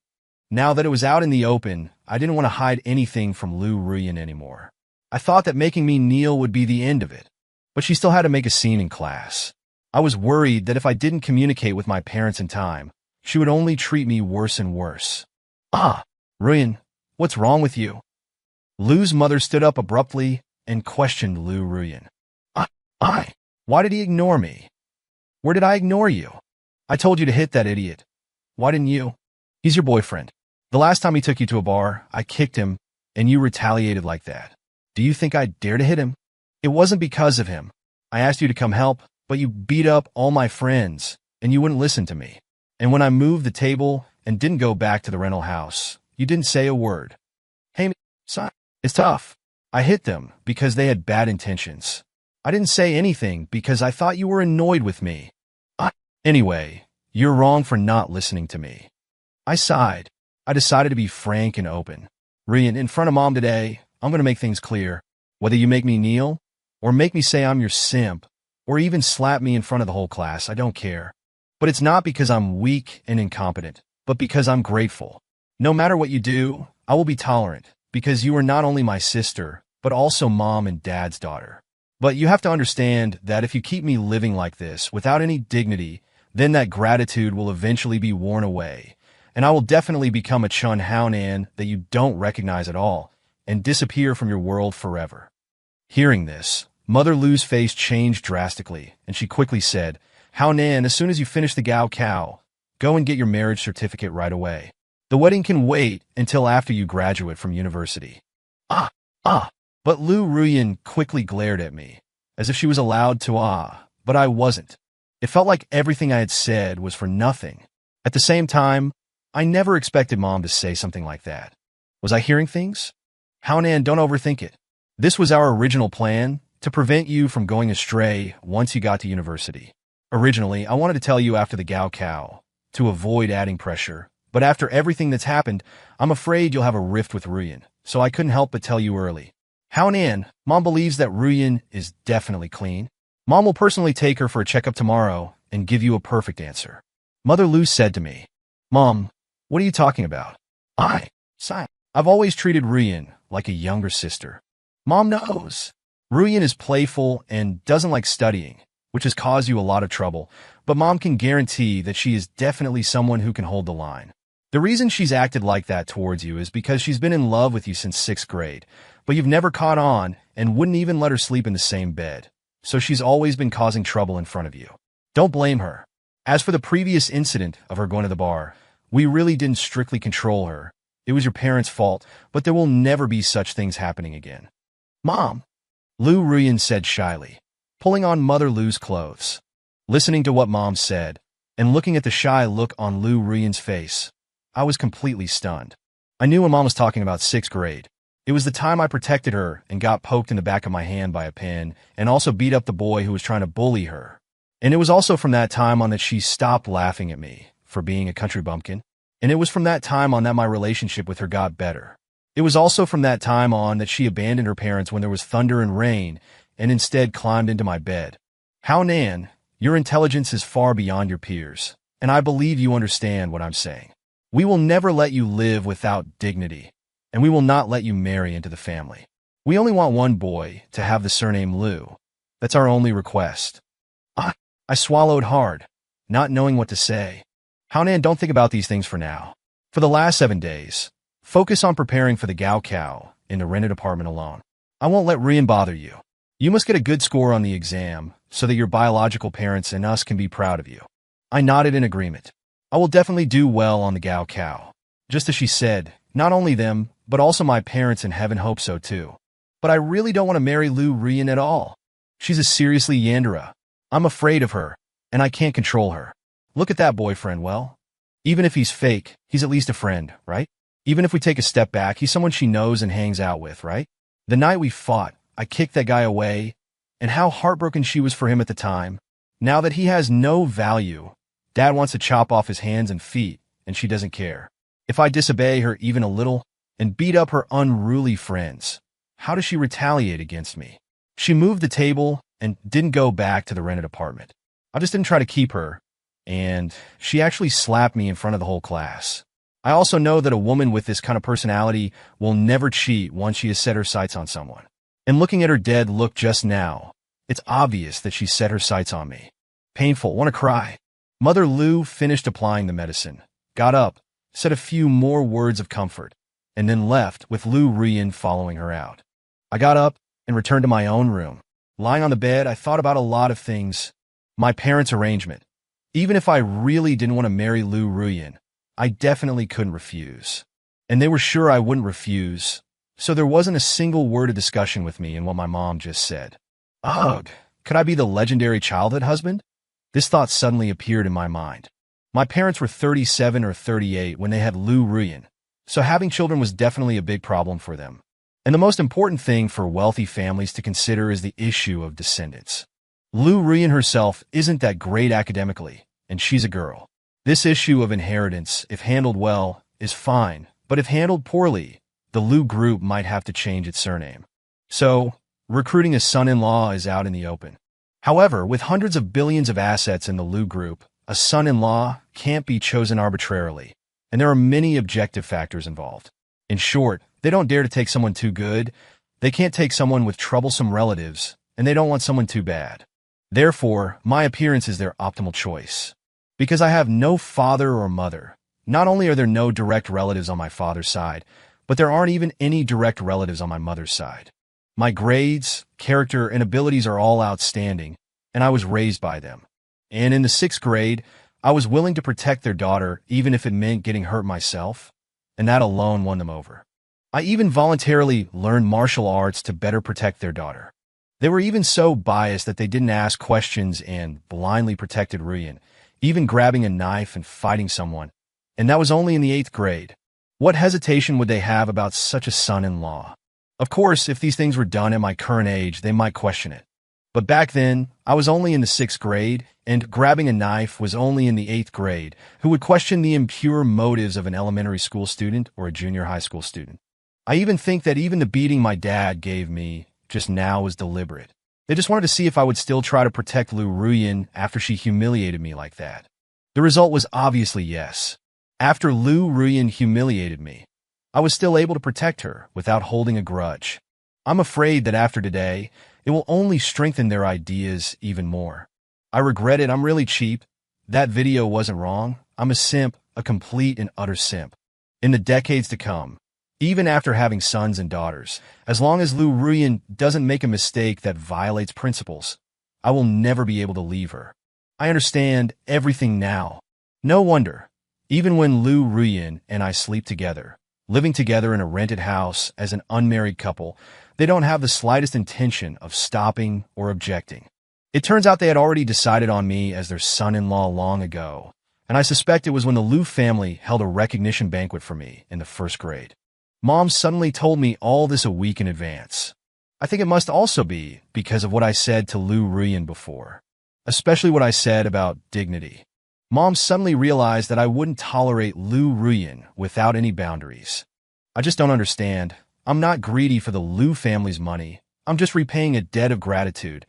Now that it was out in the open, I didn't want to hide anything from Lu Rian anymore. I thought that making me kneel would be the end of it, but she still had to make a scene in class. I was worried that if I didn't communicate with my parents in time, she would only treat me worse and worse. Ruyan, what's wrong with you? Lu's mother stood up abruptly and questioned Lu Ruyan. Why did he ignore me? Where did I ignore you? I told you to hit that idiot. Why didn't you? He's your boyfriend. The last time he took you to a bar, I kicked him, and you retaliated like that. Do you think I'd dare to hit him? It wasn't because of him. I asked you to come help, but you beat up all my friends, and you wouldn't listen to me. And when I moved the table and didn't go back to the rental house, you didn't say a word. Hey, son, it's tough. I hit them because they had bad intentions. I didn't say anything because I thought you were annoyed with me. Anyway, you're wrong for not listening to me. I sighed. I decided to be frank and open. Rian, in front of Mom today, I'm going to make things clear. Whether you make me kneel, or make me say I'm your simp, or even slap me in front of the whole class, I don't care. But it's not because I'm weak and incompetent, but because I'm grateful. No matter what you do, I will be tolerant, because you are not only my sister, but also Mom and Dad's daughter. But you have to understand that if you keep me living like this, without any dignity, then that gratitude will eventually be worn away, and I will definitely become a Chun Haonan that you don't recognize at all, and disappear from your world forever. Hearing this, Mother Lu's face changed drastically, and she quickly said, Haonan, as soon as you finish the Gao Cao, go and get your marriage certificate right away. The wedding can wait until after you graduate from university. But Lu Ruyan quickly glared at me, as if she was allowed to but I wasn't. It felt like everything I had said was for nothing. At the same time, I never expected Mom to say something like that. Was I hearing things? Haonan, don't overthink it. This was our original plan, to prevent you from going astray once you got to university. Originally, I wanted to tell you after the Gao Cao, to avoid adding pressure, but after everything that's happened, I'm afraid you'll have a rift with Ruyan, so I couldn't help but tell you early. Haonan, Mom believes that Ruyan is definitely clean. Mom will personally take her for a checkup tomorrow and give you a perfect answer. Mother Lu said to me, Mom, what are you talking about? I've always treated Ruyan like a younger sister. Mom knows. Ruyan is playful and doesn't like studying, which has caused you a lot of trouble, but Mom can guarantee that she is definitely someone who can hold the line. The reason she's acted like that towards you is because she's been in love with you since 6th grade, but you've never caught on and wouldn't even let her sleep in the same bed. So she's always been causing trouble in front of you. Don't blame her. As for the previous incident of her going to the bar, we really didn't strictly control her. It was your parents' fault, but there will never be such things happening again. Mom, Lu Ruyan said shyly, pulling on Mother Lu's clothes. Listening to what Mom said, and looking at the shy look on Lu Ruyan's face, I was completely stunned. I knew when Mom was talking about 6th grade. It was the time I protected her and got poked in the back of my hand by a pen and also beat up the boy who was trying to bully her. And it was also from that time on that she stopped laughing at me for being a country bumpkin. And it was from that time on that my relationship with her got better. It was also from that time on that she abandoned her parents when there was thunder and rain and instead climbed into my bed. How Nan, your intelligence is far beyond your peers, and I believe you understand what I'm saying. We will never let you live without dignity, and we will not let you marry into the family. We only want one boy to have the surname Lu. That's our only request. I swallowed hard, not knowing what to say. Haonan, don't think about these things for now. For the last 7 days, focus on preparing for the Gao Cow in the rented apartment alone. I won't let Rian bother you. You must get a good score on the exam so that your biological parents and us can be proud of you. I nodded in agreement. I will definitely do well on the Gao Cow. Just as she said, not only them, but also my parents in heaven hope so too. But I really don't want to marry Lu Rian at all. She's a seriously Yandere. I'm afraid of her, and I can't control her. Look at that boyfriend, well. Even if he's fake, he's at least a friend, right? Even if we take a step back, he's someone she knows and hangs out with, right? The night we fought, I kicked that guy away, and how heartbroken she was for him at the time. Now that he has no value, Dad wants to chop off his hands and feet, and she doesn't care. If I disobey her even a little and beat up her unruly friends, how does she retaliate against me? She moved the table and didn't go back to the rented apartment. I just didn't try to keep her, and she actually slapped me in front of the whole class. I also know that a woman with this kind of personality will never cheat once she has set her sights on someone. And looking at her dead look just now, it's obvious that she set her sights on me. Painful, want to cry. Mother Lu finished applying the medicine, got up, said a few more words of comfort, and then left with Lu Rian following her out. I got up and returned to my own room. Lying on the bed, I thought about a lot of things. My parents' arrangement. Even if I really didn't want to marry Lu Ruyan, I definitely couldn't refuse. And they were sure I wouldn't refuse, so there wasn't a single word of discussion with me in what my mom just said. Ugh, could I be the legendary childhood husband? This thought suddenly appeared in my mind. My parents were 37 or 38 when they had Lu Ruyan, so having children was definitely a big problem for them. And the most important thing for wealthy families to consider is the issue of descendants. Lu Ruyan herself isn't that great academically, and she's a girl. This issue of inheritance, if handled well, is fine, but if handled poorly, the Lu group might have to change its surname. So, recruiting a son-in-law is out in the open. However, with hundreds of billions of assets in the Lu group, a son-in-law can't be chosen arbitrarily, and there are many objective factors involved. In short, they don't dare to take someone too good, they can't take someone with troublesome relatives, and they don't want someone too bad. Therefore, my appearance is their optimal choice. Because I have no father or mother, not only are there no direct relatives on my father's side, but there aren't even any direct relatives on my mother's side. My grades, character, and abilities are all outstanding, and I was raised by them. And in the 6th grade, I was willing to protect their daughter even if it meant getting hurt myself, and that alone won them over. I even voluntarily learned martial arts to better protect their daughter. They were even so biased that they didn't ask questions and blindly protected Rian, even grabbing a knife and fighting someone, and that was only in the 8th grade. What hesitation would they have about such a son-in-law? Of course, if these things were done at my current age, they might question it. But back then, I was only in the 6th grade, and grabbing a knife was only in the 8th grade, who would question the impure motives of an elementary school student or a junior high school student. I even think that even the beating my dad gave me just now was deliberate. They just wanted to see if I would still try to protect Lu Ruyan after she humiliated me like that. The result was obviously yes. After Lu Ruyan humiliated me, I was still able to protect her without holding a grudge. I'm afraid that after today, it will only strengthen their ideas even more. I regret it. I'm really cheap. That video wasn't wrong. I'm a simp, a complete and utter simp. In the decades to come, even after having sons and daughters, as long as Lu Ruyan doesn't make a mistake that violates principles, I will never be able to leave her. I understand everything now. No wonder, even when Lu Ruyan and I sleep together, living together in a rented house as an unmarried couple, they don't have the slightest intention of stopping or objecting. It turns out they had already decided on me as their son-in-law long ago, and I suspect it was when the Lu family held a recognition banquet for me in the first grade. Mom suddenly told me all this a week in advance. I think it must also be because of what I said to Lu Ruyan before, especially what I said about dignity. Mom suddenly realized that I wouldn't tolerate Lu Ruyan without any boundaries. I just don't understand. I'm not greedy for the Lu family's money. I'm just repaying a debt of gratitude.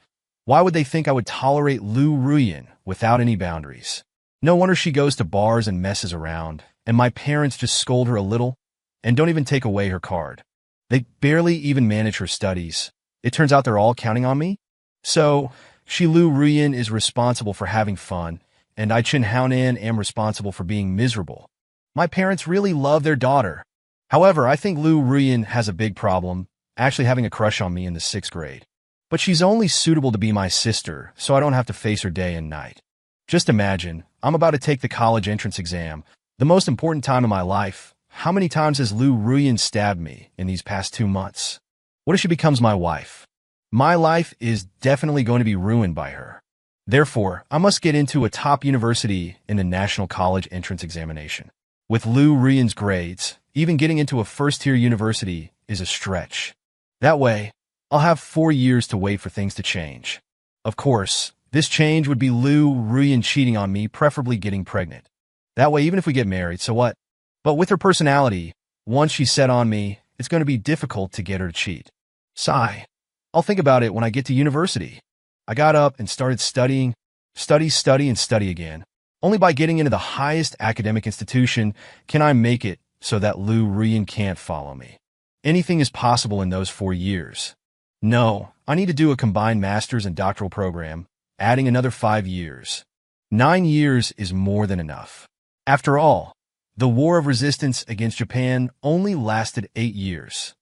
Why would they think I would tolerate Lu Ruyan without any boundaries? No wonder she goes to bars and messes around, and my parents just scold her a little and don't even take away her card. They barely even manage her studies. It turns out they're all counting on me? So, Lu Ruyan is responsible for having fun, and I Chen Haonan am responsible for being miserable. My parents really love their daughter. However, I think Lu Ruyan has a big problem, actually having a crush on me in the 6th grade. But she's only suitable to be my sister, so I don't have to face her day and night. Just imagine, I'm about to take the college entrance exam, the most important time of my life. How many times has Lu Ruyan stabbed me in these past 2 months? What if she becomes my wife? My life is definitely going to be ruined by her. Therefore, I must get into a top university in the national college entrance examination. With Lu Ruyan's grades, even getting into a first-tier university is a stretch. That way, I'll have 4 years to wait for things to change. Of course, this change would be Lu Ruyan cheating on me, preferably getting pregnant. That way, even if we get married, so what? But with her personality, once she's set on me, it's going to be difficult to get her to cheat. Sigh. I'll think about it when I get to university. I got up and started studying, study, and study again. Only by getting into the highest academic institution can I make it so that Lu Ruyan can't follow me. Anything is possible in those 4 years. No, I need to do a combined master's and doctoral program, adding another 5 years. 9 years is more than enough. After all, the war of resistance against Japan only lasted 8 years.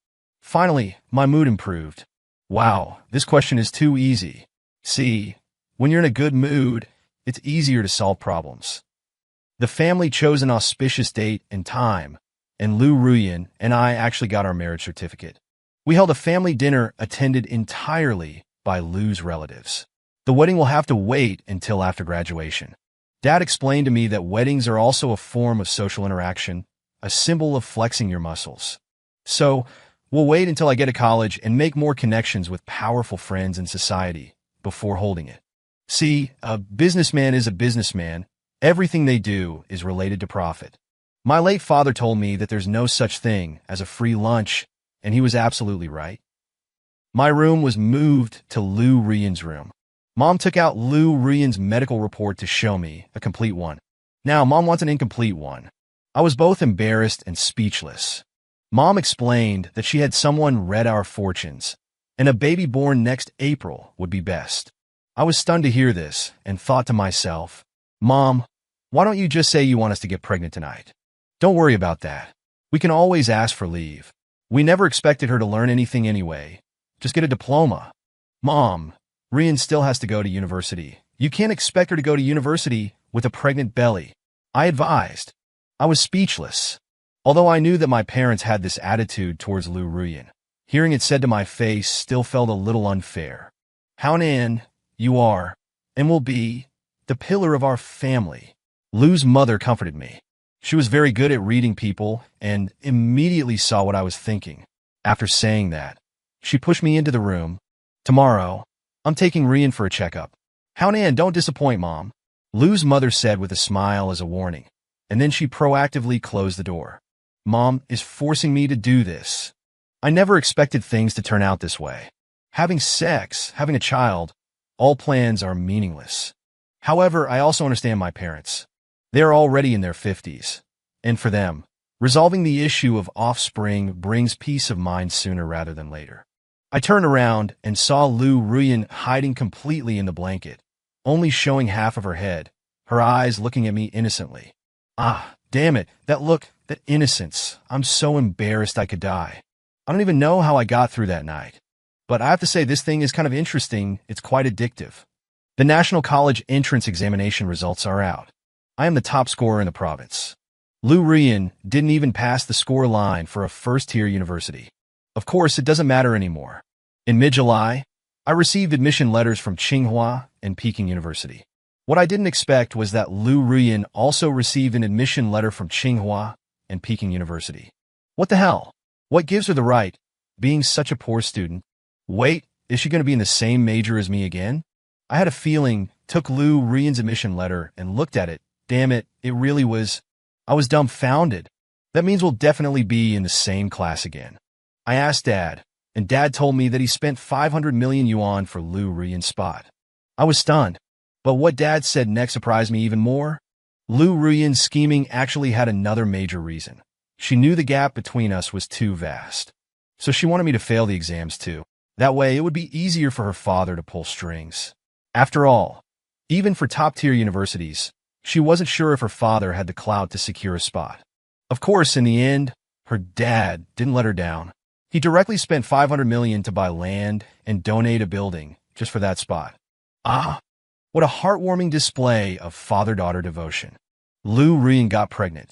Finally, my mood improved. Wow, this question is too easy. See, when you're in a good mood, it's easier to solve problems. The family chose an auspicious date and time, and Lu Ruyan and I actually got our marriage certificate. We held a family dinner attended entirely by Lu's relatives. The wedding will have to wait until after graduation. Dad explained to me that weddings are also a form of social interaction, a symbol of flexing your muscles. So, we'll wait until I get to college and make more connections with powerful friends in society before holding it. See, a businessman is a businessman. Everything they do is related to profit. My late father told me that there's no such thing as a free lunch, and he was absolutely right. My room was moved to Lu Ruyan's room. Mom took out Lu Ruyan's medical report to show me a complete one. Now, Mom wants an incomplete one. I was both embarrassed and speechless. Mom explained that she had someone read our fortunes, and a baby born next April would be best. I was stunned to hear this and thought to myself, Mom, why don't you just say you want us to get pregnant tonight? Don't worry about that. We can always ask for leave. We never expected her to learn anything anyway. Just get a diploma. Mom, Ruyan still has to go to university. You can't expect her to go to university with a pregnant belly. I advised. I was speechless. Although I knew that my parents had this attitude towards Lu Ruyan, hearing it said to my face still felt a little unfair. Haonan, you are, and will be, the pillar of our family. Lu's mother comforted me. She was very good at reading people and immediately saw what I was thinking. After saying that, she pushed me into the room. Tomorrow, I'm taking Ruyan for a checkup. Haonan, don't disappoint, Mom, Lu's mother said with a smile as a warning, and then she proactively closed the door. Mom is forcing me to do this. I never expected things to turn out this way. Having sex, having a child, all plans are meaningless. However, I also understand my parents. They are already in their 50s, and for them, resolving the issue of offspring brings peace of mind sooner rather than later. I turned around and saw Lu Ruyan hiding completely in the blanket, only showing half of her head, her eyes looking at me innocently. Ah, damn it, that look, that innocence. I'm so embarrassed I could die. I don't even know how I got through that night. But I have to say this thing is kind of interesting. It's quite addictive. The National College Entrance Examination results are out. I am the top scorer in the province. Lu Ruyan didn't even pass the score line for a first-tier university. Of course, it doesn't matter anymore. In mid-July, I received admission letters from Tsinghua and Peking University. What I didn't expect was that Lu Ruyan also received an admission letter from Tsinghua and Peking University. What the hell? What gives her the right, being such a poor student? Wait, is she going to be in the same major as me again? I had a feeling, took Lu Ruyan's admission letter and looked at it. Damn it, it really was. I was dumbfounded. That means we'll definitely be in the same class again. I asked Dad, and Dad told me that he spent 500 million yuan for Lu Ruyan's spot. I was stunned, but what Dad said next surprised me even more. Lu Ruyan's scheming actually had another major reason. She knew the gap between us was too vast. So she wanted me to fail the exams too. That way it would be easier for her father to pull strings. After all, even for top-tier universities, she wasn't sure if her father had the clout to secure a spot. Of course, in the end, her dad didn't let her down. He directly spent 500 million to buy land and donate a building just for that spot. Ah, what a heartwarming display of father-daughter devotion. Lu Ruyan got pregnant.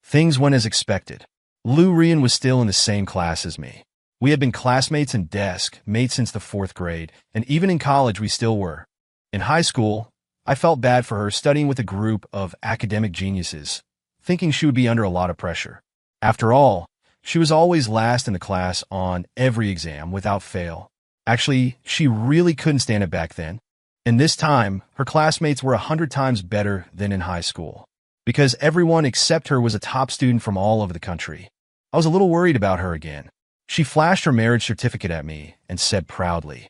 Things went as expected. Lu Ruyan was still in the same class as me. We had been classmates and desk mates since the 4th grade, and even in college we still were. In high school, I felt bad for her studying with a group of academic geniuses, thinking she would be under a lot of pressure. After all, she was always last in the class on every exam without fail. Actually, she really couldn't stand it back then. And this time, her classmates were 100 times better than in high school, because everyone except her was a top student from all over the country. I was a little worried about her again. She flashed her marriage certificate at me and said proudly,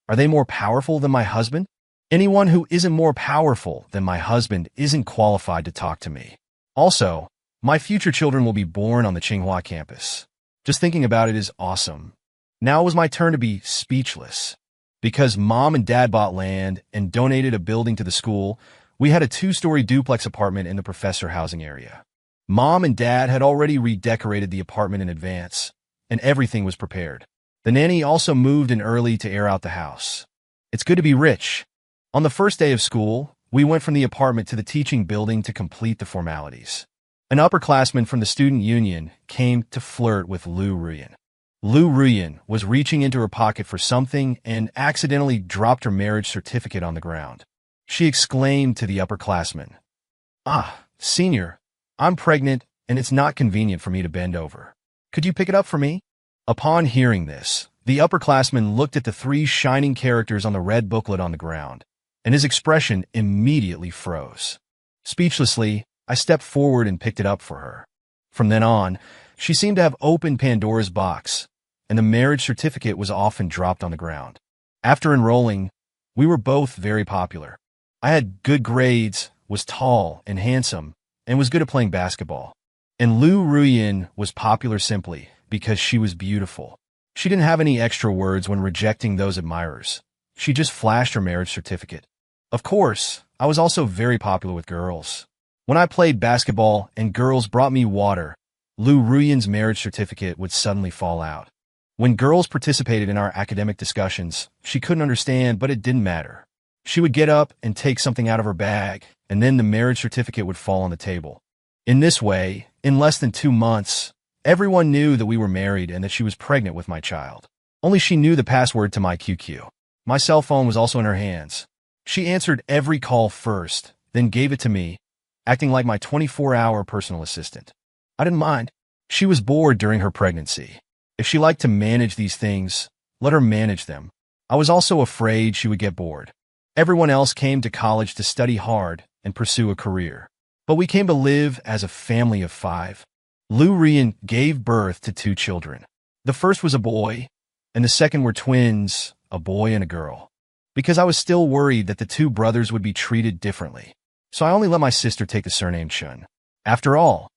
"Are they more powerful than my husband? Anyone who isn't more powerful than my husband isn't qualified to talk to me. Also, my future children will be born on the Tsinghua campus." Just thinking about it is awesome. Now it was my turn to be speechless. Because Mom and Dad bought land and donated a building to the school, we had a 2-story duplex apartment in the professor housing area. Mom and Dad had already redecorated the apartment in advance, and everything was prepared. The nanny also moved in early to air out the house. It's good to be rich. On the first day of school, we went from the apartment to the teaching building to complete the formalities. An upperclassman from the student union came to flirt with Lu Ruyan. Lu Ruyan was reaching into her pocket for something and accidentally dropped her marriage certificate on the ground. She exclaimed to the upperclassman, "Ah, senior, I'm pregnant and it's not convenient for me to bend over. Could you pick it up for me?" Upon hearing this, the upperclassman looked at the 3 shining characters on the red booklet on the ground, and his expression immediately froze. Speechlessly, I stepped forward and picked it up for her. From then on, she seemed to have opened Pandora's box, and the marriage certificate was often dropped on the ground. After enrolling, we were both very popular. I had good grades, was tall and handsome, and was good at playing basketball. And Lu Ruyan was popular simply because she was beautiful. She didn't have any extra words when rejecting those admirers. She just flashed her marriage certificate. Of course, I was also very popular with girls. When I played basketball and girls brought me water, Lu Ruyan's marriage certificate would suddenly fall out. When girls participated in our academic discussions, she couldn't understand, but it didn't matter. She would get up and take something out of her bag, and then the marriage certificate would fall on the table. In this way, in less than 2 months, everyone knew that we were married and that she was pregnant with my child. Only she knew the password to my QQ. My cell phone was also in her hands. She answered every call first, then gave it to me, acting like my 24-hour personal assistant. I didn't mind. She was bored during her pregnancy. If she liked to manage these things, let her manage them. I was also afraid she would get bored. Everyone else came to college to study hard and pursue a career. But we came to live as a family of 5. Lu Ruyan gave birth to 2 children. The first was a boy, and the second were twins, a boy and a girl. Because I was still worried that the 2 brothers would be treated differently, so I only let my sister take the surname Chun. After all,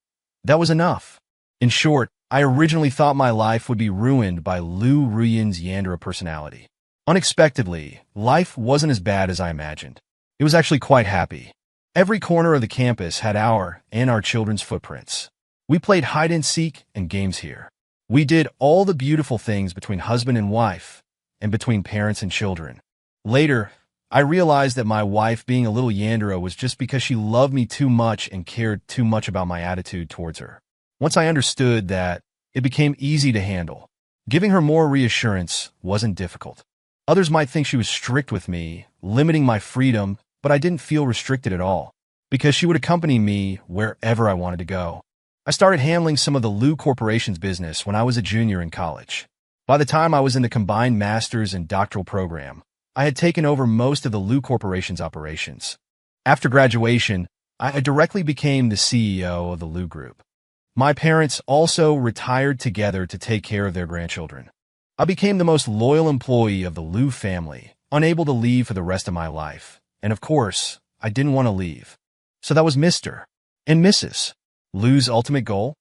that was enough. In short, I originally thought my life would be ruined by Lu Ruyin's Yandere personality. Unexpectedly, life wasn't as bad as I imagined. It was actually quite happy. Every corner of the campus had our and our children's footprints. We played hide-and-seek and games here. We did all the beautiful things between husband and wife, and between parents and children. Later, I realized that my wife being a little Yandere was just because she loved me too much and cared too much about my attitude towards her. Once I understood that, it became easy to handle. Giving her more reassurance wasn't difficult. Others might think she was strict with me, limiting my freedom, but I didn't feel restricted at all, because she would accompany me wherever I wanted to go. I started handling some of the Lu Corporation's business when I was a junior in college. By the time I was in the combined master's and doctoral program, I had taken over most of the Lu Corporation's operations. After graduation, I directly became the CEO of the Lu Group. My parents also retired together to take care of their grandchildren. I became the most loyal employee of the Lu family, unable to leave for the rest of my life. And of course, I didn't want to leave. So that was Mr. and Mrs. Lu's ultimate goal.